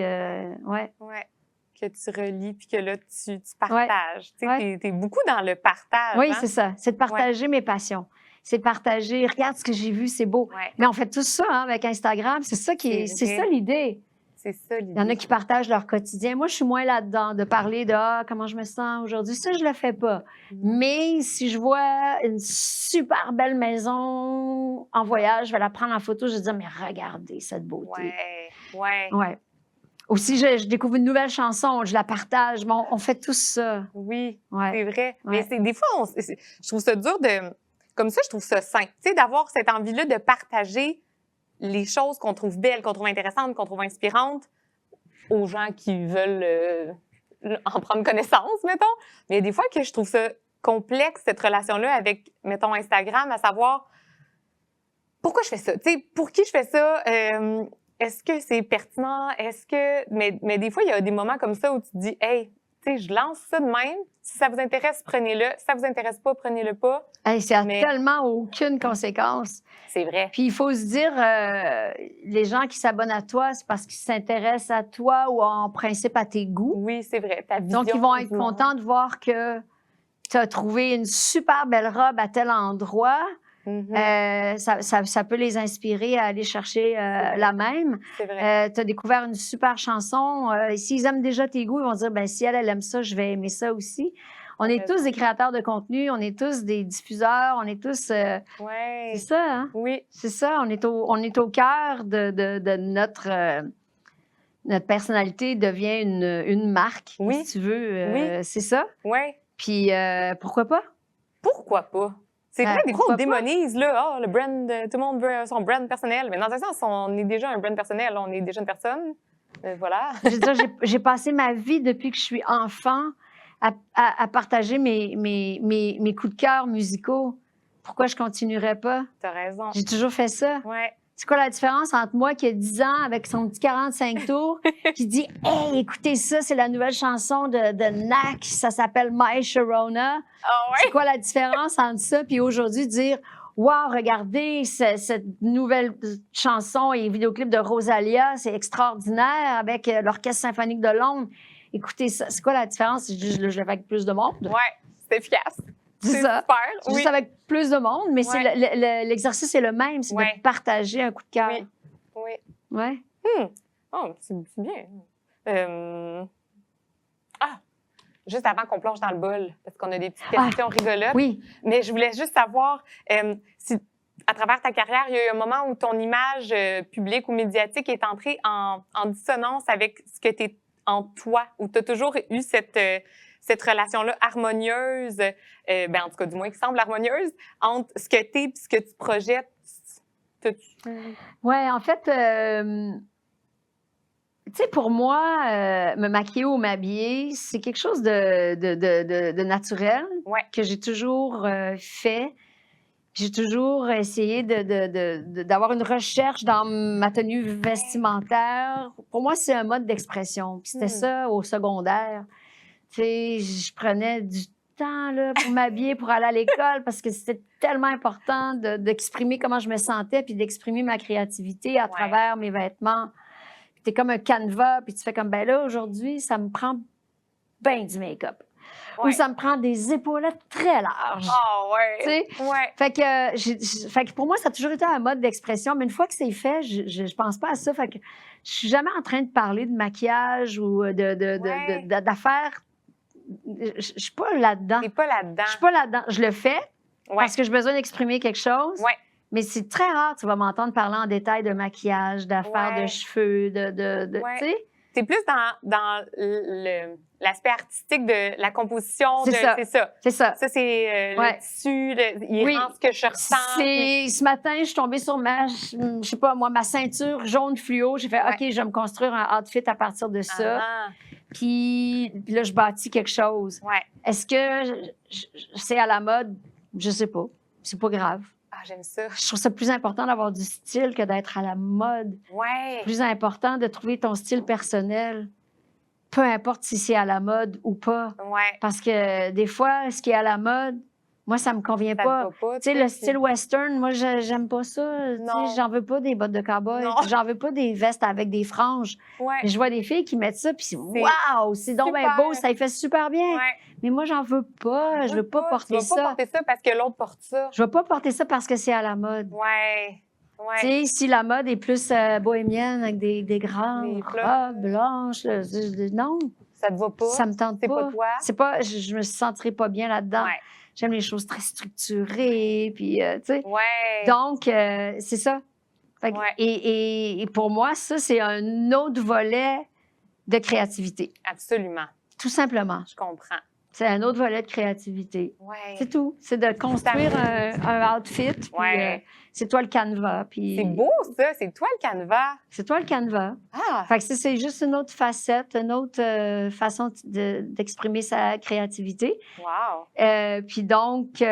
Que tu relis, puis que là, tu partages. Tu sais, t'es beaucoup dans le partage. Oui, c'est ça. C'est de partager mes passions. C'est de partager, regarde ce que j'ai vu, c'est beau. Mais on fait tout ça avec Instagram. C'est ça c'est ça l'idée. C'est ça l'idée. Il y en a qui partagent leur quotidien. Moi, je suis moins là-dedans de parler de comment je me sens aujourd'hui. Ça, je le fais pas. Mais si je vois une super belle maison en voyage, je vais la prendre en photo. Je vais dire, mais regardez cette beauté. Ouais. Aussi, je découvre une nouvelle chanson, je la partage. Bon, on fait tout ça. Oui, c'est vrai. Mais des fois, je trouve ça dur de... Comme ça, je trouve ça sain. Tu sais, d'avoir cette envie-là de partager les choses qu'on trouve belles, qu'on trouve intéressantes, qu'on trouve inspirantes aux gens qui veulent en prendre connaissance, mettons. Mais il y a des fois que je trouve ça complexe, cette relation-là avec, mettons, Instagram, à savoir pourquoi je fais ça? Tu sais, pour qui je fais ça? est-ce que c'est pertinent? Est-ce que... Mais des fois, il y a des moments comme ça où tu te dis, hey, tu sais, je lance ça de même. Si ça vous intéresse, prenez-le. Si ça vous intéresse pas, prenez-le pas. Hey, ça n'a Mais- tellement aucune conséquence. C'est vrai. Puis il faut se dire, les gens qui s'abonnent à toi, c'est parce qu'ils s'intéressent à toi ou en principe à tes goûts. Oui, c'est vrai. Ta vision Donc, ils vont du être monde. contents de voir que tu as trouvé une super belle robe à tel endroit. Mhm. Ça peut les inspirer à aller chercher vrai. la même. C'est vrai. Tu as découvert une super chanson. S'ils aiment déjà tes goûts, ils vont dire, ben si elle aime ça, je vais aimer ça aussi. On est tous des créateurs de contenu, on est tous des diffuseurs, on est tous... Ouais. c'est ça, hein? Oui. C'est ça, on est au cœur de notre personnalité devient une marque, Oui. si tu veux. Oui. C'est ça. Ouais. Puis pourquoi pas? Pourquoi pas? C'est Ben, vrai, des fois, on pourquoi pas? démonise, là, le brand, tout le monde veut son brand personnel. Mais dans un sens, on est déjà un brand personnel, on est déjà une personne. Voilà. Je veux dire, j'ai passé ma vie depuis que je suis enfant à partager mes coups de cœur musicaux. Pourquoi je continuerais pas? T'as raison. J'ai toujours fait ça. Ouais. C'est quoi la différence entre moi qui a 10 ans avec son petit 45 tours qui dit « Hey, écoutez ça, c'est la nouvelle chanson de NAC, ça s'appelle My Sharona. Ah C'est ouais? quoi la différence entre ça puis aujourd'hui dire « Wow, regardez cette nouvelle chanson et vidéoclip de Rosalia, c'est extraordinaire avec l'Orchestre symphonique de Londres. Écoutez ça. » C'est quoi la différence? Je le fais avec plus de monde. Ouais, c'est efficace. C'est ça. Super. C'est Oui. juste avec plus de monde, mais Ouais. l'exercice est le même, c'est Ouais. de partager un coup de cœur. Oui. Oui. Ouais. Oh, c'est bien. Ah! Juste avant qu'on plonge dans le bol, parce qu'on a des petites questions rigolotes. Oui. Mais je voulais juste savoir si, à travers ta carrière, il y a eu un moment où ton image publique ou médiatique est entrée en dissonance avec ce que tu es en toi, où tu as toujours eu cette relation-là harmonieuse, ben en tout cas, du moins qui semble harmonieuse, entre ce que tu es et ce que tu projettes. Ouais, en fait, tu sais, pour moi, me maquiller ou m'habiller, c'est quelque chose de naturel Ouais. que j'ai toujours fait. J'ai toujours essayé d'avoir une recherche dans ma tenue vestimentaire. Pour moi, c'est un mode d'expression. Puis c'était ça au secondaire. Tu sais, je prenais du temps là, pour m'habiller, pour aller à l'école, parce que c'était tellement important d'exprimer comment je me sentais, puis d'exprimer ma créativité à travers mes vêtements. Tu es comme un canevas, puis tu fais comme, ben là, aujourd'hui, ça me prend bien du make-up. Ou ça me prend des épaulettes très larges. Ah ouais! Tu sais? Ouais. Fait que pour moi, ça a toujours été un mode d'expression, mais une fois que c'est fait, je pense pas à ça. Fait que je suis jamais en train de parler de maquillage ou d'affaires. Je suis pas là-dedans. T'es pas là-dedans. Je suis pas là-dedans. Je le fais parce que j'ai besoin d'exprimer quelque chose. Ouais. Mais c'est très rare, tu vas m'entendre parler en détail de maquillage, d'affaires de cheveux, tu sais. T'es plus dans l'aspect artistique de la composition. C'est ça. C'est ça. C'est ça. Ça, c'est le tissu, il rend ce que je ressens. Ce matin, je suis tombée sur ma ceinture jaune fluo. J'ai fait, OK, je vais me construire un outfit à partir de ça. Puis là, je bâtis quelque chose. Ouais. Est-ce que c'est à la mode? Je sais pas. C'est pas grave. Ah, j'aime ça. Je trouve ça plus important d'avoir du style que d'être à la mode. Ouais. Plus important de trouver ton style personnel, peu importe si c'est à la mode ou pas. Ouais. Parce que des fois, ce qui est à la mode, moi, ça me convient pas. Tu sais, le style western, moi, j'aime pas ça. Tu sais, j'en veux pas des bottes de cowboy. J'en veux pas des vestes avec des franges. Ouais. Mais je vois des filles qui mettent ça, puis waouh, c'est donc bien beau, ça y fait super bien. Ouais. Mais moi, j'en veux pas. Je veux pas porter ça. Tu veux pas porter ça parce que l'autre porte ça. Je veux pas porter ça parce que c'est à la mode. Ouais. Ouais. Tu sais, si la mode est plus bohémienne avec des grandes robes blanches, non. Ça te va pas. Ça me tente pas. C'est pas toi. Je me sentirais pas bien là-dedans. Ouais. J'aime les choses très structurées, puis tu sais. Ouais. Donc, c'est ça. Fait que, et pour moi, ça, c'est un autre volet de créativité. Absolument. Tout simplement. Je comprends. C'est un autre volet de créativité. Ouais. C'est tout. C'est de construire un outfit. Puis, c'est toi le canevas. Puis c'est beau, ça. C'est toi le canevas. C'est toi le canevas. Ah! Fait que c'est juste une autre facette, une autre façon d'exprimer sa créativité. Wow! Puis donc,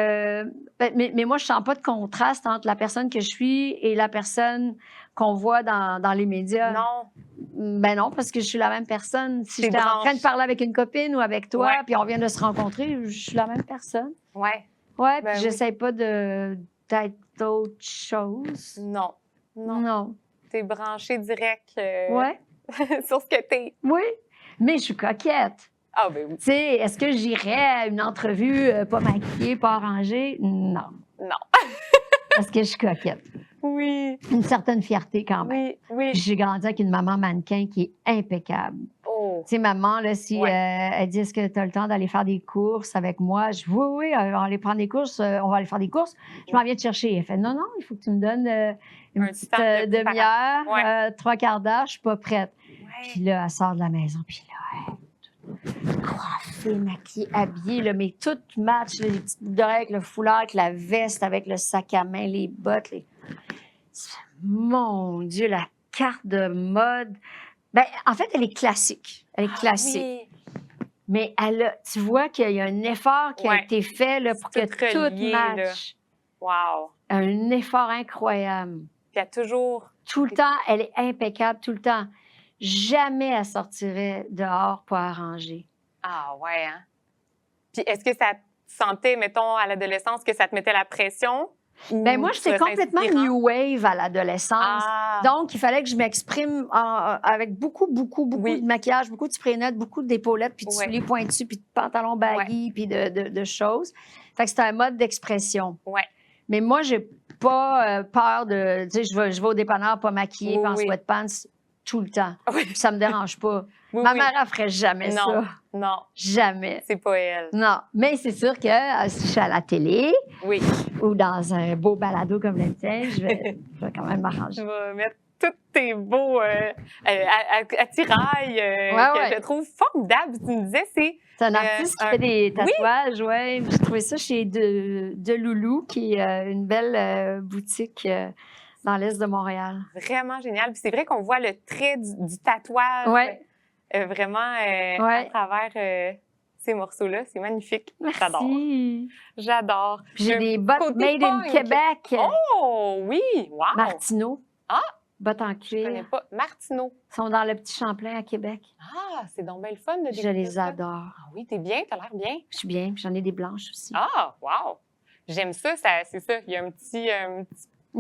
Mais moi, je sens pas de contraste entre la personne que je suis et la personne qu'on voit dans les médias. Non. Ben non, parce que je suis la même personne. Si T'es j'étais en train de branche. parler avec une copine ou avec toi, Ouais. puis on vient de se rencontrer, je suis la même personne. Ouais. Ouais, Ben puis oui. j'essaie pas d'être autre chose. Non. Non. Non. T'es branché direct Ouais. sur ce que t'es. Oui. Mais je suis coquette. Ah, ben oui. Tu sais, est-ce que j'irais à une entrevue pas maquillée, pas arrangée? Non. Non. Parce que je suis coquette. Oui. Une certaine fierté quand même. Oui. Oui. Puis j'ai grandi avec une maman mannequin qui est impeccable. Oh. Tu sais, maman, là, si Ouais. elle dit est-ce que tu as le temps d'aller faire des courses avec moi? Je dis oui, on va aller prendre des courses, on va aller faire des courses. Je m'en viens te chercher. Elle fait non, il faut que tu me donnes une Un petite temps de demi-heure, Ouais. 3/4 d'heure, je suis pas prête. Ouais. Puis là, elle sort de la maison, puis là, elle coiffée, maquillée, habillée, là, mais tout match, là, les petites boucles d'oreilles avec le foulard, avec la veste, avec le sac à main, les bottes. Mon Dieu, la carte de mode. Ben, en fait, elle est classique. Elle est classique. Oui. Mais tu vois qu'il y a un effort qui a Ouais. été fait là, pour C'est que tout tout relié, matche. Wow. Un effort incroyable. Puis il y a toujours. Tout le temps, elle est impeccable, tout le temps. Jamais elle sortirait dehors pas arrangée. Ah, ouais, hein? Puis est-ce que ça te sentait, mettons, à l'adolescence, que ça te mettait la pression? Ben moi, j'étais complètement inspirant? New Wave à l'adolescence. Ah. Donc, il fallait que je m'exprime avec beaucoup Oui. de maquillage, beaucoup de spray net, beaucoup d'épaulettes, puis de Ouais. souliers pointus, puis de pantalons baggy, puis de choses. Fait que c'était un mode d'expression. Ouais. Mais moi, j'ai pas peur de... Tu sais, je vais au dépanneur pas maquillée, Oui, puis en oui. sweatpants tout le temps. Oui. Puis ça me dérange pas. Oui, Ma oui. mère, elle ferait jamais Non. ça. Non, Jamais. c'est pas elle. Non. Mais c'est sûr que si je suis à la télé Oui. ou dans un beau balado comme le tien, je vais quand même m'arranger. Tu vas mettre tous tes beaux attirails que ouais. je trouve formidables. Tu me disais, c'est... C'est un artiste qui un- fait des tatouages, ouais. J'ai trouvé ça chez De Loulou, qui est une belle boutique dans l'est de Montréal. Vraiment génial. Puis c'est vrai qu'on voit le trait du tatouage Ouais. vraiment à Ouais. travers ces morceaux-là. C'est magnifique. J'adore. Merci. J'adore. Puis j'ai Un des bottes côté made in punk. Québec. Oh, oui! Wow! Martineau. Ah! Bottes en Je connais cuir. pas. Martineau. Sont dans le petit Champlain à Québec. Ah, c'est donc bien le fun de Je découvrir les ça. adore. Ah oui, t'es bien, t'as l'air bien. Je suis bien. Puis j'en ai des blanches aussi. Ah, wow! J'aime ça, c'est ça. Il y a un petit Une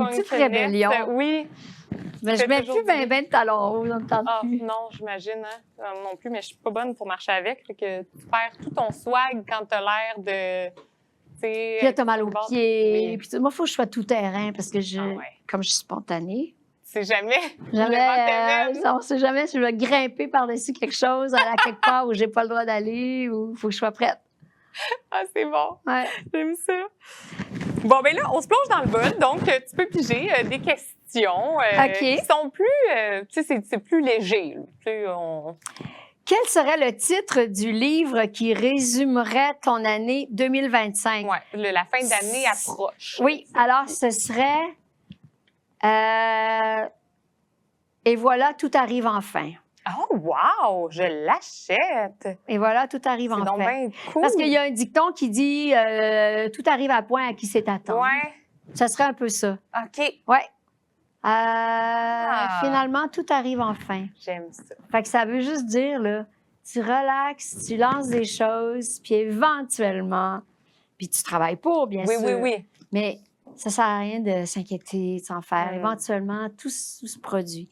petite punkiness. rébellion. Oui. Mais fait je mets toujours plus du ben de talons hauts, on ne tente Ah, plus. non, j'imagine. Hein? Non plus, mais je suis pas bonne pour marcher avec. Fait que tu perds tout ton swag quand t'as l'air de... Puis là, t'as mal aux bord. pieds. Oui. Puis moi, il faut que je sois tout terrain parce que Ah ouais. comme je suis spontanée, C'est jamais. jamais, on ne sait jamais si je vais grimper par-dessus quelque chose, aller à quelque part où j'ai pas le droit d'aller ou il faut que je sois prête. Ah, c'est bon. Ouais. J'aime ça. Bon, ben là, on se plonge dans le bol. Donc, tu peux piger des questions OK. qui sont plus... tu sais, c'est plus léger. Là. Plus on... Quel serait le titre du livre qui résumerait ton année 2025? Ouais, la fin d'année approche. Oui, alors ce serait Et voilà, tout arrive enfin. Oh, wow! Je l'achète! Et voilà, tout arrive C'est donc enfin. bien cool. Parce qu'il y a un dicton qui dit tout arrive à point à qui sait attendre. Ouais, Ça serait un peu ça. OK. Ouais. Finalement, tout arrive enfin. J'aime ça. Fait que ça veut juste dire, là, tu relaxes, tu lances des choses, puis éventuellement, puis tu travailles pour, bien Oui, sûr. oui, oui. Mais ça sert à rien de s'inquiéter, de s'en faire. Mm. Éventuellement, tout se produit.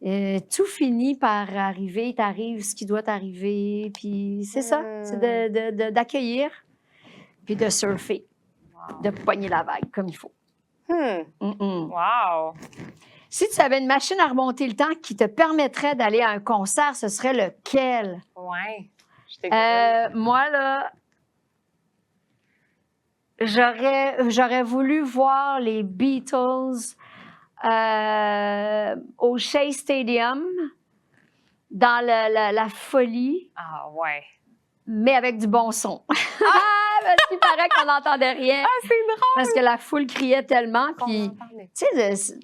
Tout finit par arriver, t'arrive ce qui doit t'arriver, puis c'est ça, c'est d'accueillir, puis de surfer, de poigner la vague comme il faut. Wow! Si tu avais une machine à remonter le temps qui te permettrait d'aller à un concert, ce serait lequel? Ouais. Je t'écoute. Moi, là, j'aurais voulu voir les Beatles au Shea Stadium, dans la folie, Ah, ouais. mais avec du bon son. Parce qu'il paraît qu'on n'entendait rien. Ah, c'est drôle! Parce que la foule criait tellement. On Puis, entendait. tu sais,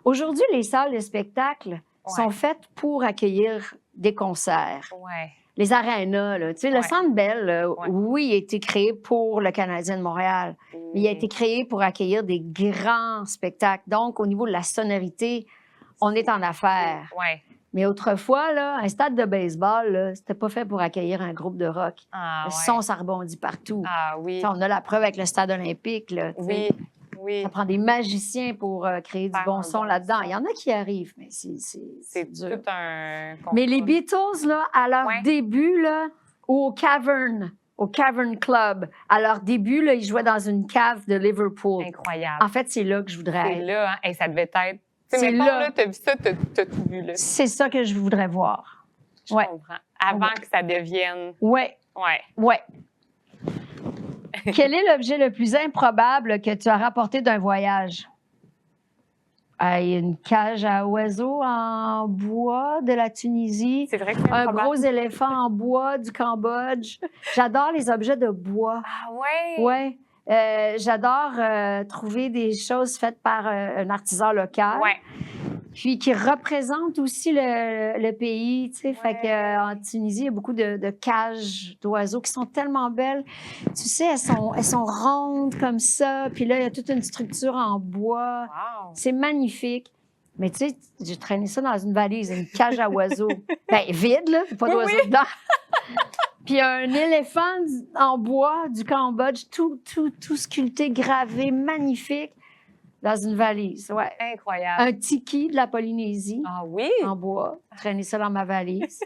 aujourd'hui, les salles de spectacle sont faites pour accueillir des concerts. Ouais. les arénas, là. Tu sais, le Centre Bell, là, oui, il a été créé pour le Canadien de Montréal. Mais il a été créé pour accueillir des grands spectacles. Donc, au niveau de la sonorité, on est en affaires. Ouais. Mais autrefois, là, un stade de baseball, là, c'était pas fait pour accueillir un groupe de rock. Le son, ça rebondit partout. Ah oui. T'sais, on a la preuve avec le stade olympique, là. Oui. Oui. Ça prend des magiciens pour créer du bon son là-dedans. Il y en a qui arrivent, mais c'est dur. Tout un contrôle. Mais les Beatles, là, à leur début, là, au Cavern Club, à leur début, là, ils jouaient dans une cave de Liverpool. Incroyable. En fait, c'est là que je voudrais C'est être. là, hein? Et ça devait être... C'est là. T'as vu ça, t'as tout vu, là. C'est ça que je voudrais voir. Je comprends. Avant que ça devienne... Ouais. Quel est l'objet le plus improbable que tu as rapporté d'un voyage? Une cage à oiseaux en bois de la Tunisie. C'est vrai que c'est un improbable. gros éléphant en bois du Cambodge. J'adore les objets de bois. Ah ouais? Ouais. J'adore trouver des choses faites par un artisan local. Ouais. Puis qui représente aussi le pays, tu sais. Fait qu'en Tunisie, il y a beaucoup de cages d'oiseaux qui sont tellement belles. Tu sais, elles sont rondes comme ça. Puis là, il y a toute une structure en bois. Wow. C'est magnifique. Mais tu sais, j'ai traîné ça dans une valise, une cage à oiseaux. Bien, vide, là, pas d'oiseaux dedans. Puis un éléphant en bois du Cambodge, tout sculpté, gravé, magnifique, dans une valise. Ouais. Incroyable. Un tiki de la Polynésie. Ah oui? En bois. Traîner ça dans ma valise.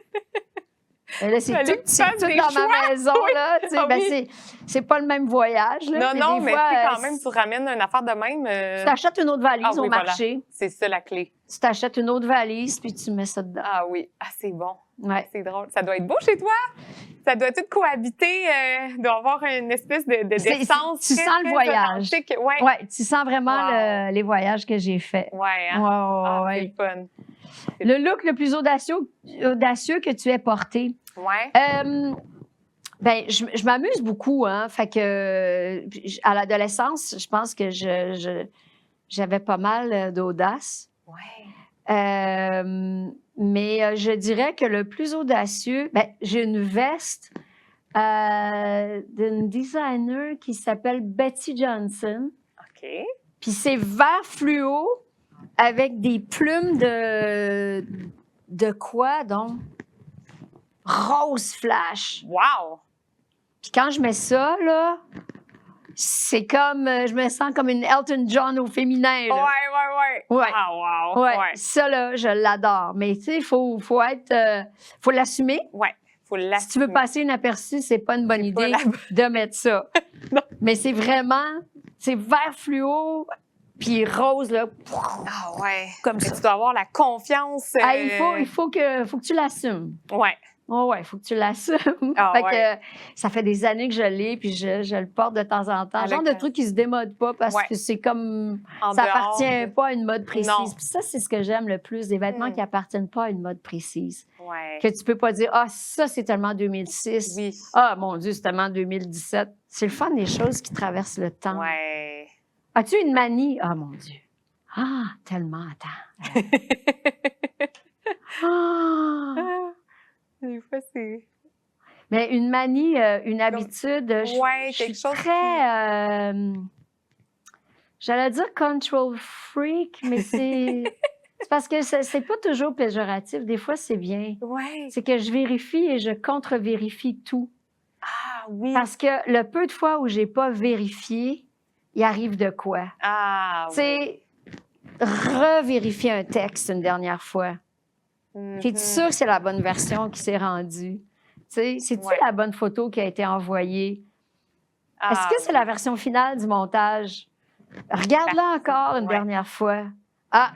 Et là, c'est Fallait tout que tu fasses dans des ma choix. maison, là. Tu sais, Ah ben, oui. c'est pas le même voyage, là. Non, des mais fois, tu sais, quand même, tu ramènes une affaire de même. tu t'achètes une autre valise au oui, voilà. marché. C'est ça, la clé. Tu t'achètes une autre valise, puis tu mets ça dedans. Ah oui. Ah, c'est bon. Ouais. C'est drôle. Ça doit être beau chez toi. Ça doit tout cohabiter, doit avoir une espèce d'essence. Tu sens le voyage. Ouais. Ouais, tu sens vraiment les voyages que j'ai faits. Ouais, hein? Ouais. C'est le fun. Le look le plus audacieux que tu aies porté. Ouais. Ben, je m'amuse beaucoup, hein. Fait que à l'adolescence, je pense que j'avais pas mal d'audace. Ouais. Mais je dirais que le plus audacieux, ben, j'ai une veste d'une designer qui s'appelle Betty Johnson. OK. Puis c'est vert fluo avec des plumes de quoi, donc? Rose flash. Wow! Puis quand je mets ça, là, c'est comme, je me sens comme une Elton John au féminin, là. Ouais. Ouais. Ah, wow! Ouais. Ça, là, je l'adore. Mais, tu sais, il faut être... faut l'assumer. Ouais. Faut l'assumer. Si tu veux passer inaperçu, c'est pas une bonne idée de mettre ça. Non. Mais c'est vraiment... C'est vert fluo, puis rose, là. Ah ouais. Comme Mais ça. tu dois avoir la confiance. Ah, il faut que tu l'assumes. Ouais. Oh, ouais, il faut que tu l'assumes. Ah, fait ouais. que ça fait des années que je l'ai, puis je le porte de temps en temps. Avec Genre de truc qui se démode pas parce que c'est comme... En ça dehors. appartient pas à une mode précise. Non. Puis ça, c'est ce que j'aime le plus, des vêtements qui appartiennent pas à une mode précise. Ouais. Que tu peux pas dire, ah, ça, c'est tellement 2006. Oui. Ah, mon Dieu, c'est tellement 2017. C'est le fun des choses qui traversent le temps. Ouais. As-tu une manie? Ah, mon Dieu. Ah, tellement, attends. Ah. Des fois, c'est... Mais une manie, une habitude, je suis quelque chose très... j'allais dire control freak, mais c'est parce que c'est pas toujours péjoratif. Des fois, c'est bien. Ouais. C'est que je vérifie et je contre-vérifie tout. Ah oui. Parce que le peu de fois où j'ai pas vérifié, il arrive de quoi? Ah Tu sais, revérifier un texte une dernière fois. oui. T'es-tu sûr que c'est la bonne version qui s'est rendue? Tu sais, c'est-tu la bonne photo qui a été envoyée? Ah, Est-ce que c'est la version finale du montage? Regarde-la encore une dernière fois. Ah,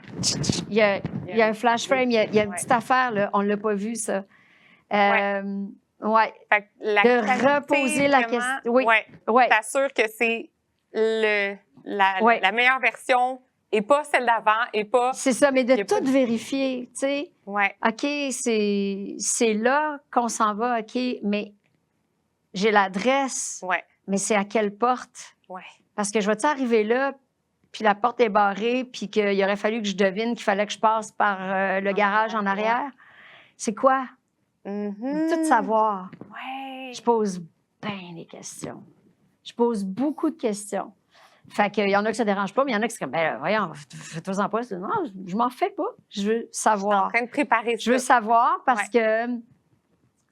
il y a un flash frame, il y a une petite affaire, là. On ne l'a pas vu, ça. Ouais. Fait que la De qualité, reposer la vraiment, question. Oui. Ouais. T'assures que c'est la meilleure version et pas celle d'avant et pas... C'est ça, mais Il y de a pas tout vérifier, tu sais. Ouais. OK, c'est là qu'on s'en va, OK, mais j'ai l'adresse, Ouais. mais c'est à quelle porte? Ouais. Parce que je vais-tu arriver là, puis la porte est barrée, puis qu'il aurait fallu que je devine qu'il fallait que je passe par le garage en arrière? C'est quoi? Tout savoir. Ouais. Je pose bien des questions. Je pose beaucoup de questions. Fait qu'il y en a que ça dérange pas, mais il y en a qui sont comme, ben voyons, fais-toi-en pas. Non, je m'en fais pas. Je veux Je suis en savoir. train de préparer Je veux ça. savoir parce que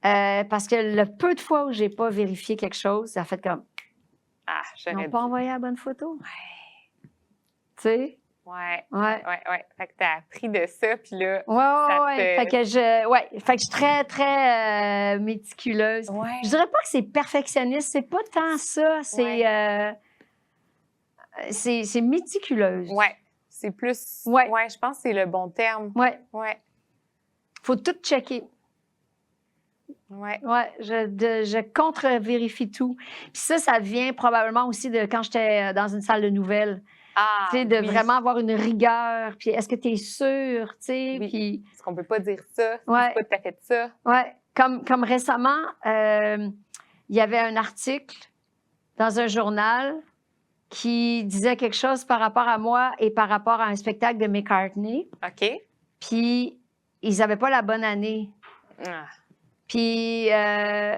le peu de fois où j'ai pas vérifié quelque chose, ça a fait comme, Ah, ils j'aurais n'ont pas dû. envoyé la bonne photo. Ouais. Tu sais? Ouais. Ouais. Ouais. Fait que t'as appris de ça, puis là, Ouais, ça ouais. te... Fait que je suis très, très méticuleuse. Ouais. Je dirais pas que c'est perfectionniste, c'est pas tant ça. C'est méticuleuse. Ouais. C'est plus... Ouais. Ouais, je pense que c'est le bon terme. Ouais. Ouais. Faut tout checker. Ouais. Ouais, je contre-vérifie tout. Puis ça vient probablement aussi de quand j'étais dans une salle de nouvelles. Ah, Tu sais, de oui. vraiment avoir une rigueur. Puis est-ce que tu es sûr, tu sais? Oui. Puis, Parce qu'on peut pas dire ça. Ouais. C'est pas tout à fait ça. ouais, comme récemment, il y avait un article dans un journal qui disait quelque chose par rapport à moi et par rapport à un spectacle de McCartney. OK. Puis, ils n'avaient pas la bonne année. Ah. Puis je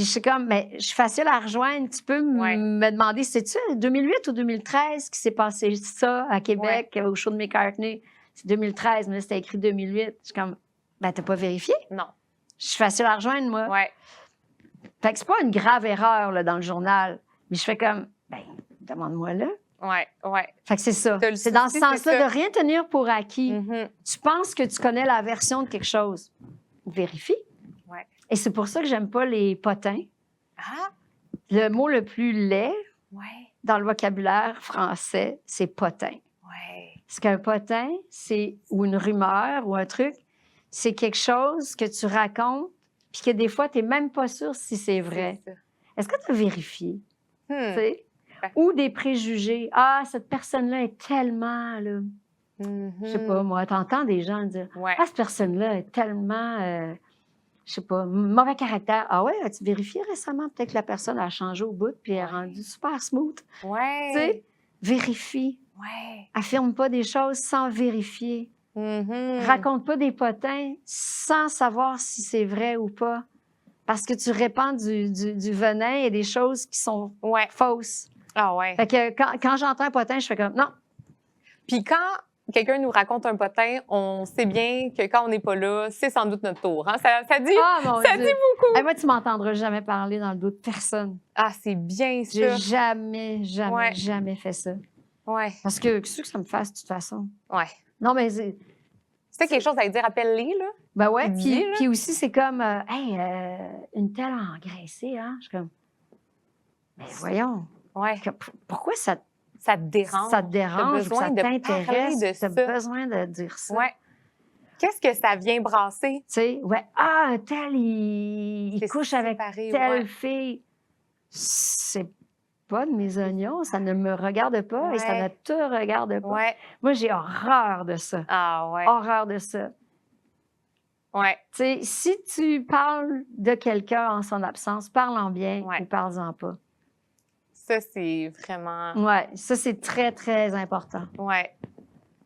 suis comme, mais je suis facile à rejoindre. Tu peux Ouais. me demander, c'est-tu 2008 ou 2013 qui s'est passé ça à Québec au show de McCartney? C'est 2013, mais là, c'était écrit 2008. Je suis comme, ben, t'as pas vérifié? Non. Je suis facile à rejoindre, moi. Ouais. Fait que c'est pas une grave erreur là, dans le journal. Mais je fais comme, ben, demande-moi là. Ouais. Fait que c'est ça. T'as le C'est dans ce souci, c'est sens-là ça. de rien tenir pour acquis. Mhm. Tu penses que tu connais la version de quelque chose. Vérifie. Ouais. Et c'est pour ça que j'aime pas les potins. Ah, Le mot le plus laid ouais. dans le vocabulaire français, c'est potin. Ouais. Parce qu'un potin, c'est ou une rumeur ou un truc, c'est quelque chose que tu racontes puis que des fois, tu n'es même pas sûr si c'est vrai. C'est ça. Est-ce que tu as vérifié? Tu sais? Ouais. Ou des préjugés. Ah, cette personne-là est tellement, là, je sais pas, moi, t'entends des gens dire, Ouais. ah, cette personne-là est tellement, je sais pas, mauvais caractère. Ah ouais, as-tu vérifié récemment? Peut-être que la personne a changé au bout puis elle est rendue super smooth. Ouais. Tu sais, vérifie. Ouais. Affirme pas des choses sans vérifier. Mhm. Raconte pas des potins sans savoir si c'est vrai ou pas. Parce que tu répands du venin et des choses qui sont Ouais. fausses. Ah ouais. Fait que quand j'entends un potin, je fais comme, non. Puis quand quelqu'un nous raconte un potin, on sait bien que quand on n'est pas là, c'est sans doute notre tour. Hein? Ça dit, Ah, mon ça Dieu. dit beaucoup. Hey, moi, tu m'entendras jamais parler dans le dos de personne. Ah, c'est bien J'ai ça. jamais, Ouais. jamais fait ça. Ouais. Parce que qu'est-ce que ça me fasse, de toute façon? Ouais. Non, mais C'est quelque chose à dire, appelle-les, là. ben ouais. Dis, là. Puis aussi, c'est comme, hey, une telle engraissée, hein? Je suis comme, mais voyons, Ouais. pourquoi ça Ça te dérange. te dérange, T'as besoin ça de parler t'intéresse, de tu as ça. besoin de dire ça? Ouais. Qu'est-ce que ça vient brasser? Tu sais, ouais, ah, un tel, il C'est couche avec séparé, telle ouais. fille. C'est pas de mes oignons, ça ne me regarde pas et ça Ouais. ne te regarde pas. Ouais. Moi, j'ai horreur de ça. Ah ouais. Horreur de ça. Ouais. Tu sais, si tu parles de quelqu'un en son absence, parle-en bien Ouais. ou parle-en pas. Ça, c'est vraiment... Ouais, ça, c'est très, très important. Ouais.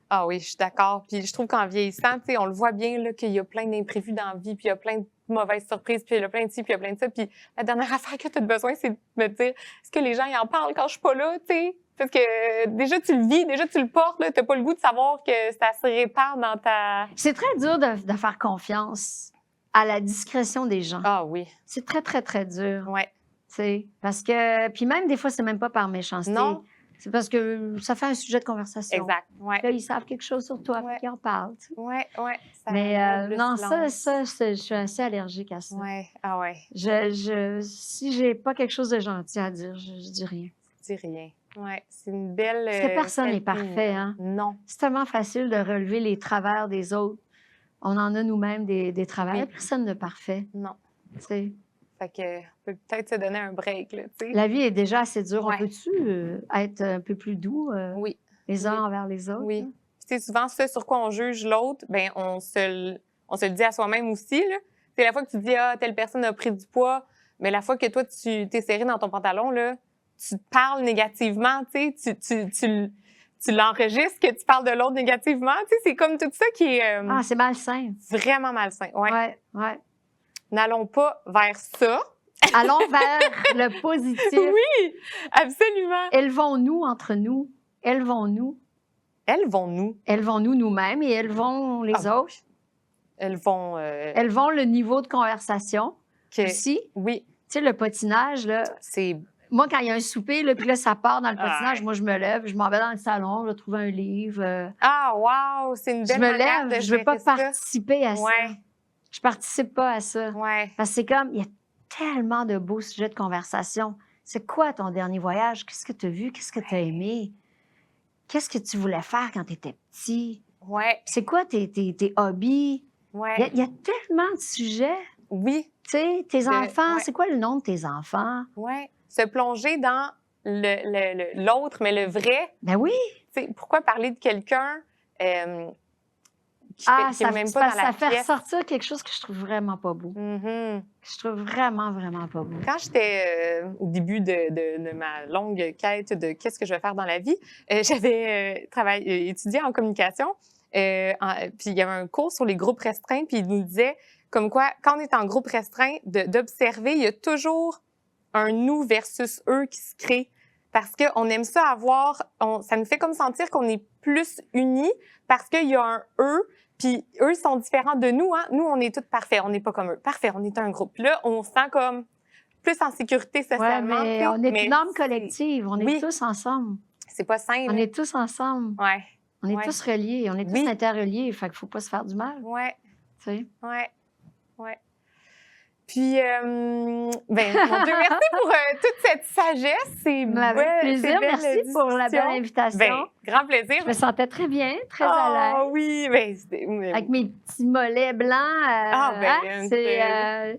Ah oui, je suis d'accord. Puis je trouve qu'en vieillissant, tu sais, on le voit bien là, qu'il y a plein d'imprévus dans la vie, puis il y a plein de mauvaises surprises, puis il y a plein de ci, puis il y a plein de ça. Puis la dernière affaire que tu as besoin, c'est de me dire, est-ce que les gens y en parlent quand je suis pas là, tu sais? Parce que déjà, tu le vis, déjà, tu le portes, là. T'as pas le goût de savoir que ça se répand dans ta... C'est très dur de faire confiance à la discrétion des gens. Ah oui. C'est très, très, très dur. Ouais. Tu sais, parce que... Puis même, des fois, c'est même pas par méchanceté. Non. C'est parce que ça fait un sujet de conversation. Exact. Ouais. Là, ils savent quelque chose sur toi, Ouais. fait qu'ils en parlent. Tu sais. Ouais. Ça Mais meuble le non, silence. je suis assez allergique à ça. Ouais. Ah ouais. Si j'ai pas quelque chose de gentil à dire, je dis rien. Dis rien. Ouais. C'est une belle... Parce que personne n'est qualité parfait, hein? Non. C'est tellement facile de relever les travers des autres. On en a nous-mêmes des travers. Oui. Personne n'est parfait. Non. Tu sais. Fait que, on peut peut-être se donner un break, là, tu sais. La vie est déjà assez dure. Ouais. On peut-tu être un peu plus doux Oui. les uns Oui. envers les autres? Oui. hein? Puis, tu sais, souvent, ce sur quoi on juge l'autre, ben on se le dit à soi-même aussi, là. C'est la fois que tu dis, ah, telle personne a pris du poids, mais la fois que toi, tu t'es serré dans ton pantalon, là, tu te parles négativement, tu sais, tu l'enregistres, que tu parles de l'autre négativement. Tu sais, c'est comme tout ça qui est Ah, c'est malsain. vraiment malsain. Ouais. Ouais, ouais. N'allons pas vers ça. Allons vers le positif. Oui, absolument. Élevons-nous entre nous. Élevons-nous. Élevons-nous. Élevons-nous nous-mêmes et élevons les autres. Élevons. Élevons le niveau de conversation aussi. Oui. Tu sais, le potinage, là. C'est. Moi, quand il y a un souper, là, puis là, ça part dans le potinage, Ouais. moi, je me lève, je m'en vais dans le salon, je trouve un livre. Ah, wow! C'est une Je belle me manière de lève, je veux pas gérer ça. participer à ça. Ouais. Je participe pas à ça. Ouais. Parce que c'est comme, il y a tellement de beaux sujets de conversation. C'est quoi ton dernier voyage? Qu'est-ce que tu as vu? Qu'est-ce que tu as aimé? Qu'est-ce que tu voulais faire quand tu étais petit? Ouais. C'est quoi tes hobbies? Ouais. Il y a tellement de sujets. Oui. Tu sais, tes enfants, ouais. c'est quoi le nom de tes enfants? Ouais. Se plonger dans l'autre, mais le vrai. Ben oui! Tu sais, pourquoi parler de quelqu'un qui ça, est même pas dans la ça fait pièce? ressortir quelque chose que je trouve vraiment pas beau. Mhm. Je trouve vraiment, vraiment pas beau. Quand j'étais au début de ma longue quête de qu'est-ce que je vais faire dans la vie, j'avais étudié en communication. Puis il y avait un cours sur les groupes restreints, puis il nous disait comme quoi, quand on est en groupe restreint, d'observer, il y a toujours un nous versus eux qui se crée. Parce qu'on aime ça avoir, ça nous fait comme sentir qu'on est plus unis parce qu'il y a un eux, puis eux sont différents de nous. Hein? Nous, on est tous parfaits, on n'est pas comme eux. Parfait, on est un groupe. Puis là, on se sent comme plus en sécurité Ouais, socialement. mais on est une âme c'est- collective. On est oui. tous ensemble. C'est pas simple. On est tous ensemble. Ouais, On est Ouais. tous reliés. On est tous Oui. interreliés. Fait qu'il faut pas se faire du mal. ouais, Tu sais. ouais, ouais. Puis, mon Dieu, merci pour toute cette sagesse. C'est Avec plaisir. belle Merci pour la belle discussion. invitation. Ben, grand plaisir. Je me sentais très bien, très Ah à l'aise. oui, ben, Avec mes petits mollets blancs. ben,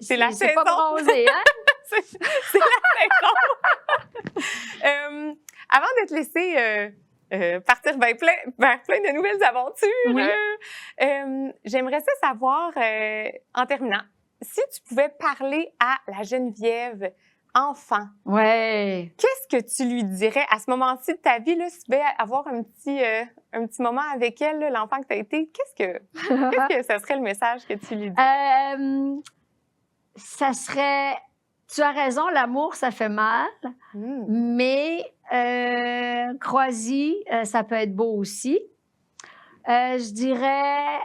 c'est la c'est pas saison. bronzé, hein? c'est la saison. Avant de te laisser partir vers plein de nouvelles aventures, Oui. j'aimerais ça savoir, en terminant, si tu pouvais parler à la Geneviève enfant, Ouais. qu'est-ce que tu lui dirais à ce moment-ci de ta vie, là, si tu devais avoir un petit moment avec elle, là, l'enfant que tu as été, qu'est-ce que ça serait le message que tu lui dis? Ça serait... Tu as raison, l'amour, ça fait mal, mais crois-y, ça peut être beau aussi. Je dirais,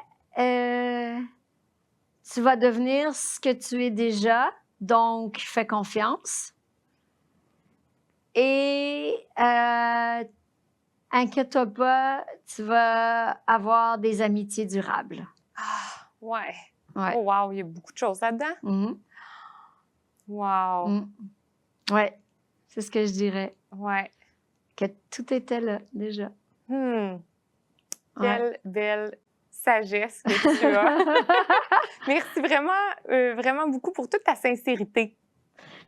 tu vas devenir ce que tu es déjà, donc fais confiance. Et inquiète-toi pas, tu vas avoir des amitiés durables. Ah, ouais. Ouais. Oh, wow, il y a beaucoup de choses là-dedans. Mhm. Wow. Mm. Ouais, c'est ce que je dirais. Ouais. Que tout était là, déjà. Hmm. Ouais. Quelle belle sagesse que tu as. Merci vraiment, vraiment beaucoup pour toute ta sincérité.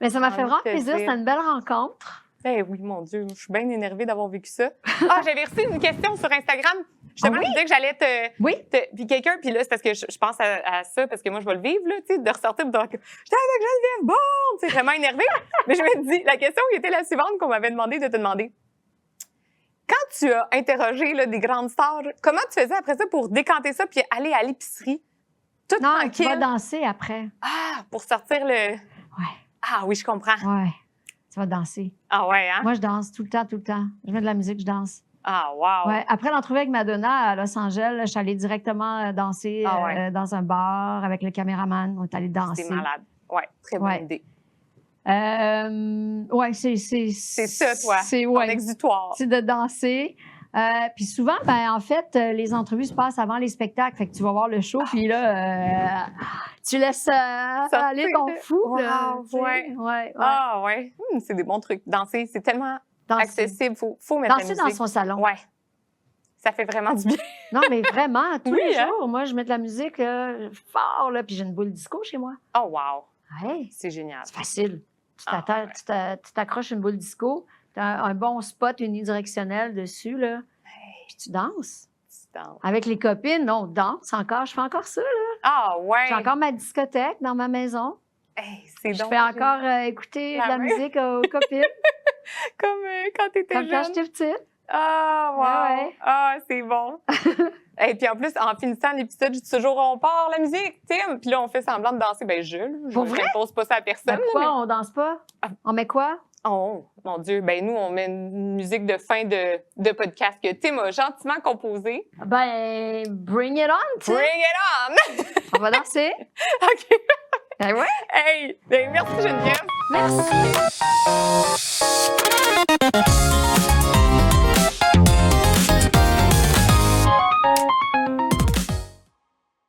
Mais ça m'a J'ai fait envie vraiment de te plaisir. dire. C'était une belle rencontre. Eh oui, mon Dieu, je suis bien énervée d'avoir vécu ça. Ah, j'avais reçu une question sur Instagram. Justement, Ah oui? je disais que j'allais Oui. Puis quelqu'un, puis là, c'est parce que je pense à ça, parce que moi, je vais le vivre, là, tu sais, de ressortir, de dire que j'étais avec Geneviève Bourne, c'est vraiment énervé. Mais je me dis, la question qui était la suivante qu'on m'avait demandé de te demander. Quand tu as interrogé là, des grandes stars, comment tu faisais après ça pour décanter ça puis aller à l'épicerie? Tout Non, tu tranquille. vas danser après. Ah, pour sortir le... Ouais. Ah oui, je comprends. Ouais. Tu vas danser. Ah ouais, hein? Moi, je danse tout le temps, tout le temps. Je mets de la musique, je danse. Ah, wow. Ouais. Après l'entrevue avec Madonna à Los Angeles, je suis allée directement danser Ah ouais. dans un bar avec le caméraman. On est allé danser. C'est malade. Ouais, très bonne Ouais. idée. Ouais, c'est ça, toi, C'est Ton ouais, exutoire. c'est de danser. Puis souvent, ben en fait, les entrevues se passent avant les spectacles. Fait que tu vas voir le show, puis là, tu laisses aller ton fou. Là, Wow, tu sais. ouais. Ouais. Ah ouais, c'est des bons trucs. Danser, c'est tellement Danser. accessible. Faut mettre Danser la dans musique. son salon. Ouais. Ça fait vraiment du bien. Non, mais vraiment, tous Oui, les hein? jours, moi, je mets de la musique fort, là, puis j'ai une boule disco chez moi. Oh wow, Ouais, c'est génial. c'est facile. Ah, ouais. Tu t'accroches une boule disco, tu as un bon spot unidirectionnel dessus, là, puis tu danses. Tu danses. Avec les copines, on danse encore. Je fais encore ça, là. Ah ouais. J'ai encore ma discothèque dans ma maison. Hey, c'est Je donc fais encore écouter La de la même. musique aux copines, comme quand t'étais comme quand jeune. j'étais petite. Ah, wow! Ah ouais. Ah, c'est bon! Et puis en plus, en finissant l'épisode, je dis toujours on part la musique, Tim! Puis là, on fait semblant de danser. Ben, Pour vrai? n'impose pas ça à personne. Ben, pourquoi mais- on danse pas? Ah. On met quoi? Oh, mon Dieu! Ben, nous, on met une musique de fin de podcast que Tim a gentiment composée. Ben, bring it on, tu sais. Bring it on! On va danser. OK! Ben ouais. Hey! Ben, merci Geneviève! Merci.